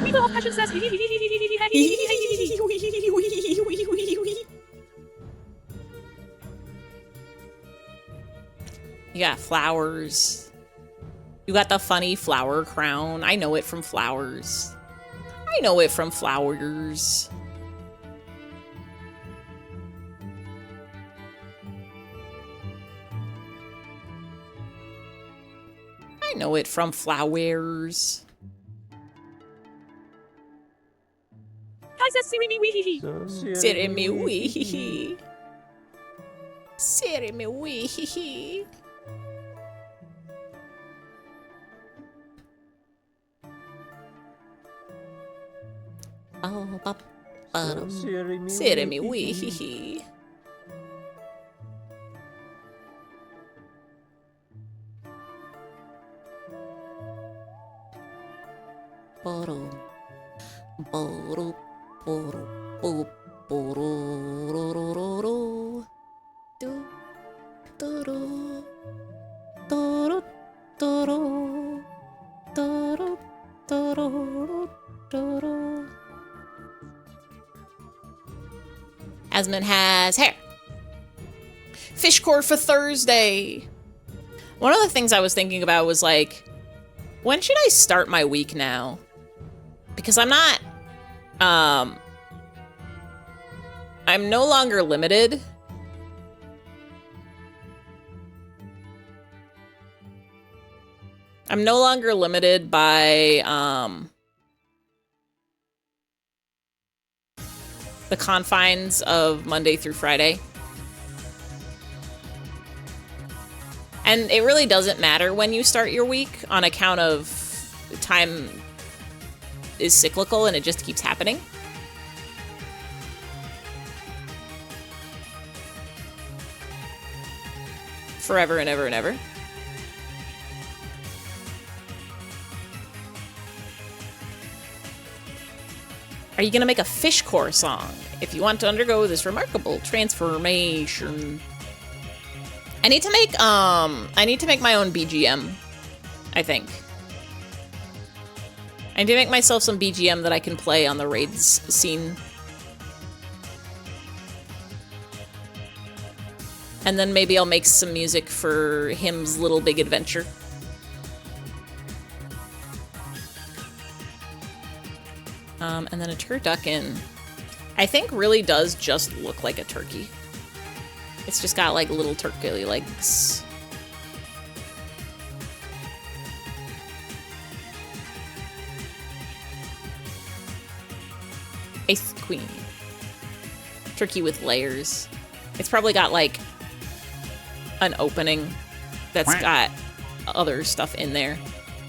Speaker 3: Weaver of Passion says
Speaker 1: You got flowers. You got the funny flower crown. I know it from flowers. I know it from flowers. I know it from flowers.
Speaker 3: Kai says Sirimi Weehihi.
Speaker 1: Sirimi Weehihi. Sirimi Weehihi. Oh, Sirimi Weehihi. Boro. Boro. Boro. Boro. Boro. Do. Doro. Doro. Doro. Doro. Doro. Doro. Asmund has hair. Fish core for Thursday. One of the things I was thinking about was like, when should I start my week now? Because I'm not, I'm no longer limited. I'm no longer limited by, the confines of Monday through Friday. And it really doesn't matter when you start your week on account of time is cyclical and it just keeps happening. Forever and ever and ever. Are you gonna make a fish core song if you want to undergo this remarkable transformation? I need to make my own BGM, I think. I need to make myself some BGM that I can play on the raids scene. And then maybe I'll make some music for him's Little Big Adventure. And then a turducken, I think really does just look like a turkey. It's just got like little turkey legs. Eighth queen. Turkey with layers. It's probably got like an opening that's got other stuff in there.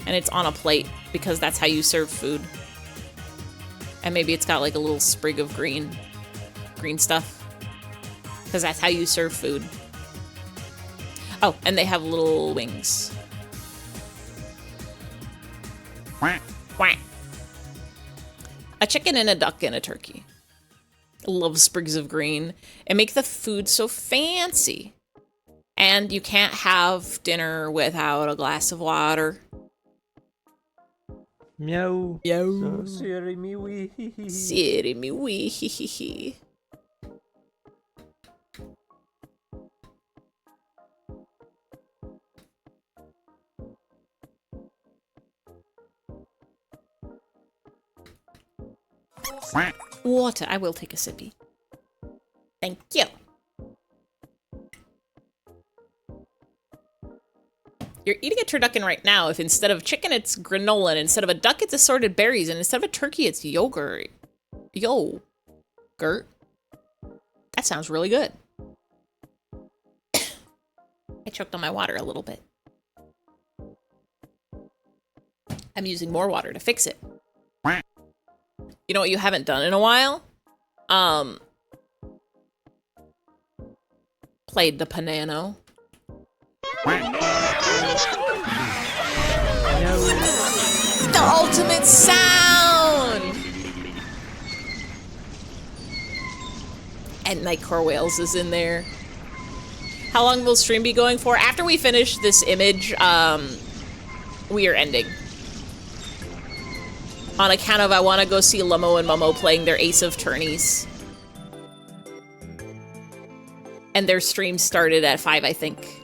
Speaker 1: And it's on a plate because that's how you serve food. And maybe it's got like a little sprig of green stuff. Because that's how you serve food. Oh, and they have little wings. Quack. Quack. A chicken and a duck and a turkey. I love sprigs of green. It makes the food so fancy. And you can't have dinner without a glass of water.
Speaker 4: Meow.
Speaker 1: Meow.
Speaker 4: Sirimi wee.
Speaker 1: Sirimi wee. Water. I will take a sippy. Thank you. You're eating a turducken right now. If instead of chicken, it's granola, and instead of a duck, it's assorted berries, and instead of a turkey, it's yogurt. Yogurt. That sounds really good. I choked on my water a little bit. I'm using more water to fix it. You know what you haven't done in a while? Played the piano. The ultimate sound! And Nightcore Whales is in there. How long will stream be going for? After we finish this image, we are ending. on account of I want to go see Lummo and Mummo playing their Ace of Tourneys. And their stream started at 5, I think.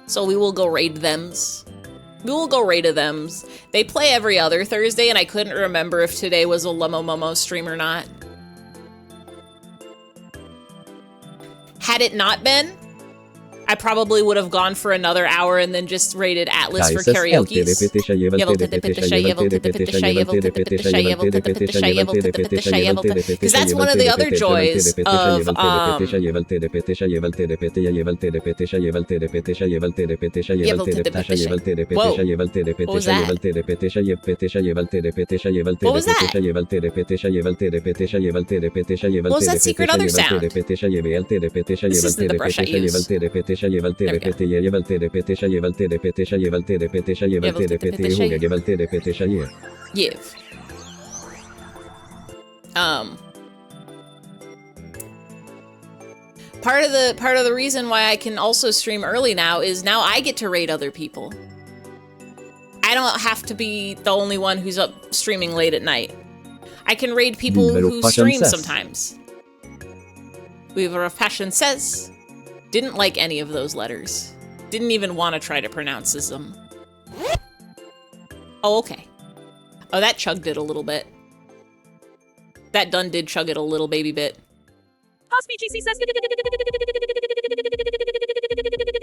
Speaker 1: So we will go raid thems. We will go raid a thems. They play every other Thursday, and I couldn't remember if today was a Lummo Mummo stream or not. Had it not been, I probably would have gone for another hour and then just rated Atlas for karaoke. Because that's one of the other joys of Whoa. What was that? What was that? What was that secret other sound? This isn't the brush I use. Yiv. Part of the reason why I can also stream early now is now I get to raid other people. I don't have to be the only one who's up streaming late at night. I can raid people who stream sometimes. Weaver of Passion says, didn't like any of those letters. Didn't even want to try to pronounce them. Oh, okay. Oh, that chugged it a little bit. That done did chug it a little baby bit.
Speaker 3: BGC says.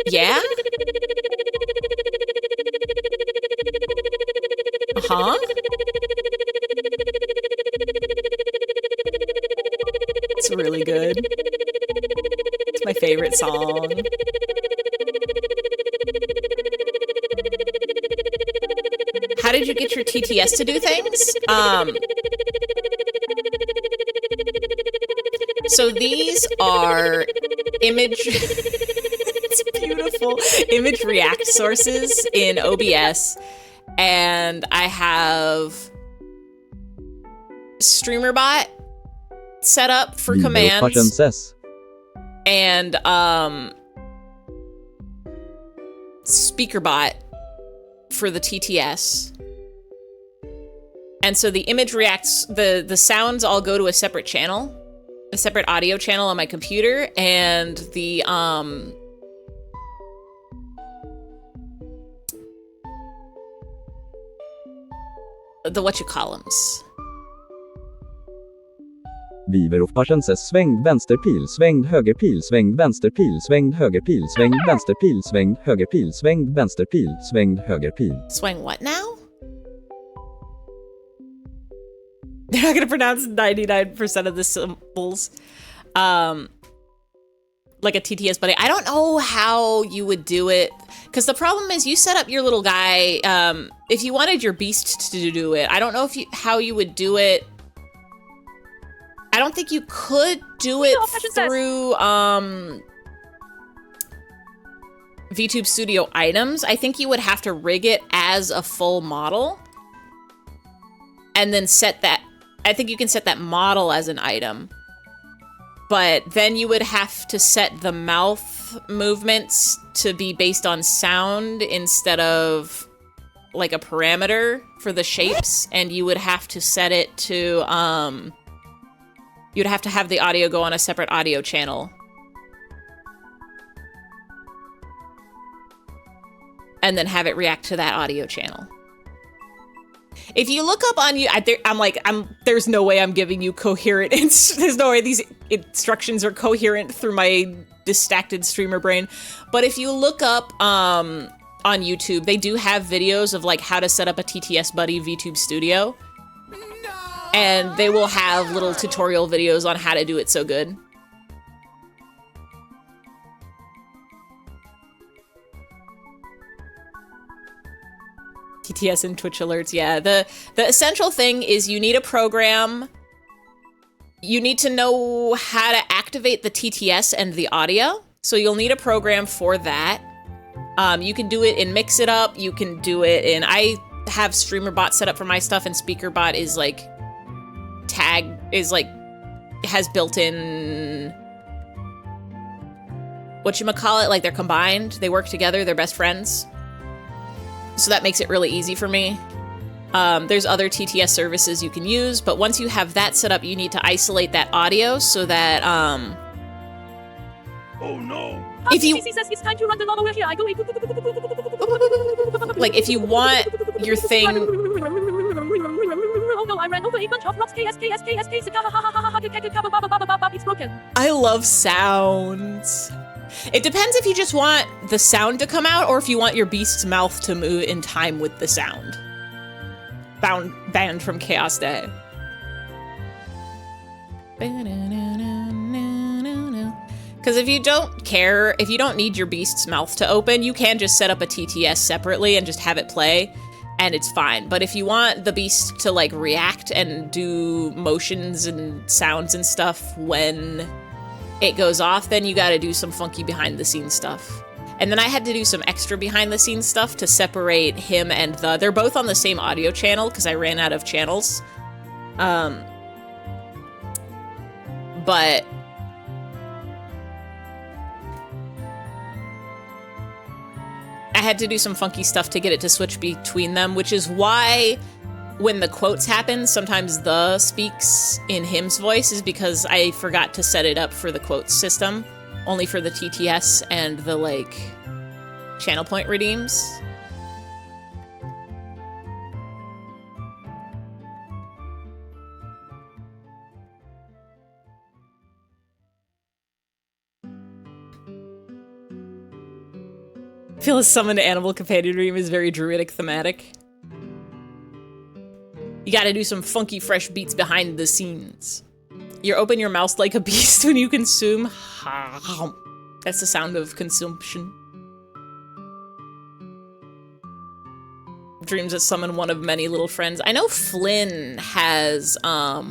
Speaker 1: Yeah? Uh-huh. It's really good. It's my favorite song. How did you get your TTS to do things? So these are image, it's beautiful, image react sources in OBS, and I have StreamerBot set up for commands, and SpeakerBot for the TTS. And so the image reacts, the sounds all go to a separate channel, a separate audio channel on my computer, and the whatchamacallums.
Speaker 2: Weaver of Passion says svängd vänsterpil, svängd högerpil, svängd vänsterpil, svängd högerpil, svängd vänsterpil, svängd högerpil, svängd vänsterpil, svängd högerpil.
Speaker 1: Swing what now? They're not gonna pronounce 99% of the symbols. Like a TTS buddy. I don't know how you would do it. Because the problem is you set up your little guy, if you wanted your beast to do it, I don't know how you would do it. I don't think you could do it through VTube Studio items. I think you would have to rig it as a full model and then set that. I think you can set that model as an item, but then you would have to set the mouth movements to be based on sound instead of like a parameter for the shapes, and you would have to set it to you'd have to have the audio go on a separate audio channel. And then have it react to that audio channel. If you look up on you, there's no way I'm giving you coherent, there's no way these instructions are coherent through my distracted streamer brain. But if you look up on YouTube, they do have videos of like how to set up a TTS Buddy VTube Studio. And they will have little tutorial videos on how to do it so good. TTS and Twitch alerts, yeah. The essential thing is you need a program. You need to know how to activate the TTS and the audio. So you'll need a program for that. You can do it in Mix It Up. You can do it in, I have StreamerBot set up for my stuff, and SpeakerBot is like, has built-in, whatchamacallit, like they're combined, they work together, they're best friends. So that makes it really easy for me. There's other TTS services you can use, but once you have that set up, you need to isolate that audio so that,
Speaker 4: Oh no!
Speaker 1: if you
Speaker 3: CBC says it's time to run the lawn over here. I go in.
Speaker 1: like, if you want your thing,
Speaker 3: Oh no, I ran over a bunch of rocks. It's broken.
Speaker 1: I love sounds. It depends if you just want the sound to come out or if you want your beast's mouth to move in time with the sound. Banned from Chaos Day. Because if you don't care, if you don't need your beast's mouth to open, you can just set up a TTS separately and just have it play, and it's fine. But if you want the beast to like react and do motions and sounds and stuff when it goes off, then you gotta do some funky behind the scenes stuff. And then I had to do some extra behind the scenes stuff to separate him and they're both on the same audio channel because I ran out of channels. But I had to do some funky stuff to get it to switch between them, which is why when the quotes happen, sometimes the speaks in him's voice is because I forgot to set it up for the quotes system, only for the TTS and the, like, channel point redeems. I feel a summoned animal companion dream is very druidic thematic. You gotta do some funky fresh beats behind the scenes. You open your mouth like a beast when you consume. That's the sound of consumption. Dreams that summon one of many little friends. I know Flynn has, I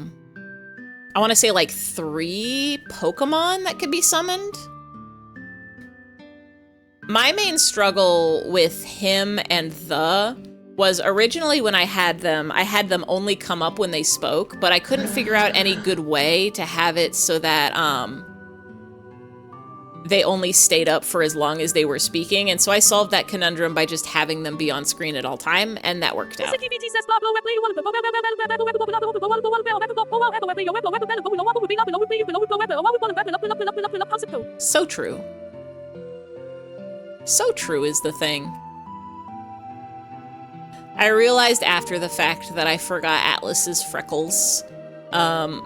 Speaker 1: want to say like 3 Pokemon that could be summoned. My main struggle with him and was originally when I had them only come up when they spoke, but I couldn't figure out any good way to have it so that they only stayed up for as long as they were speaking, and so I solved that conundrum by just having them be on screen at all time, and that worked out. So true. So true is the thing. I realized after the fact that I forgot Atlas's freckles on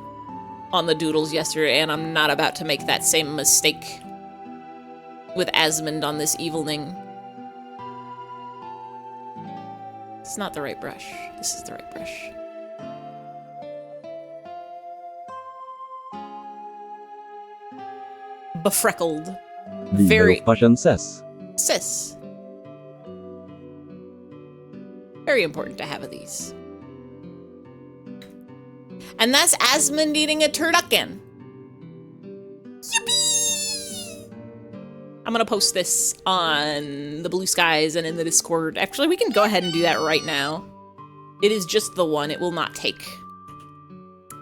Speaker 1: the doodles yesterday, and I'm not about to make that same mistake with Asmund on this evening. It's not the right brush. This is the right brush. Befreckled. Very sis. Very important to have of these. And that's Asmund eating a turducken. Yippee! I'm gonna post this on the Blue Skies and in the Discord. Actually, we can go ahead and do that right now. It is just the one. It will not take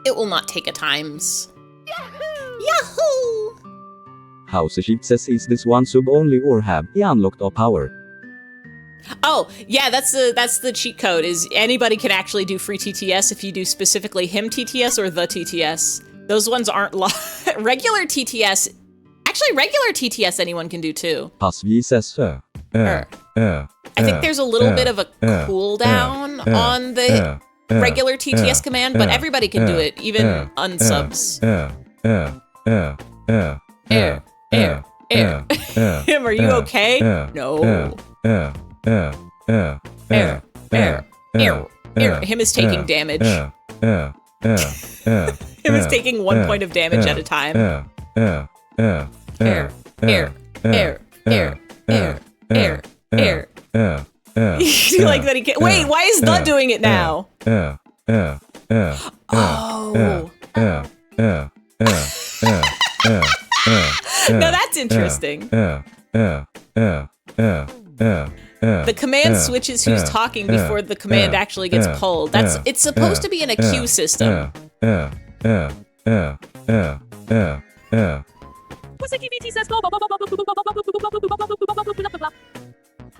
Speaker 1: a times. Yahoo! Yahoo!
Speaker 2: Houseship says, is this one sub only or have he unlocked all power?
Speaker 1: Oh, yeah, that's the cheat code, is anybody can actually do free TTS if you do specifically him TTS or the TTS. Those ones aren't regular TTS. Actually, regular TTS anyone can do too.
Speaker 2: Passvi says,
Speaker 1: I think there's a little bit of a cooldown on the regular TTS command, but everybody can do it, even unsubs. Him, are you okay? No. Him is taking damage. Him is taking 1 point of damage at a time. You like that he can't. Wait, why is the doing it now? Oh. Now that's interesting. The command switches who's talking before the command actually gets pulled. It's supposed to be in a queue system.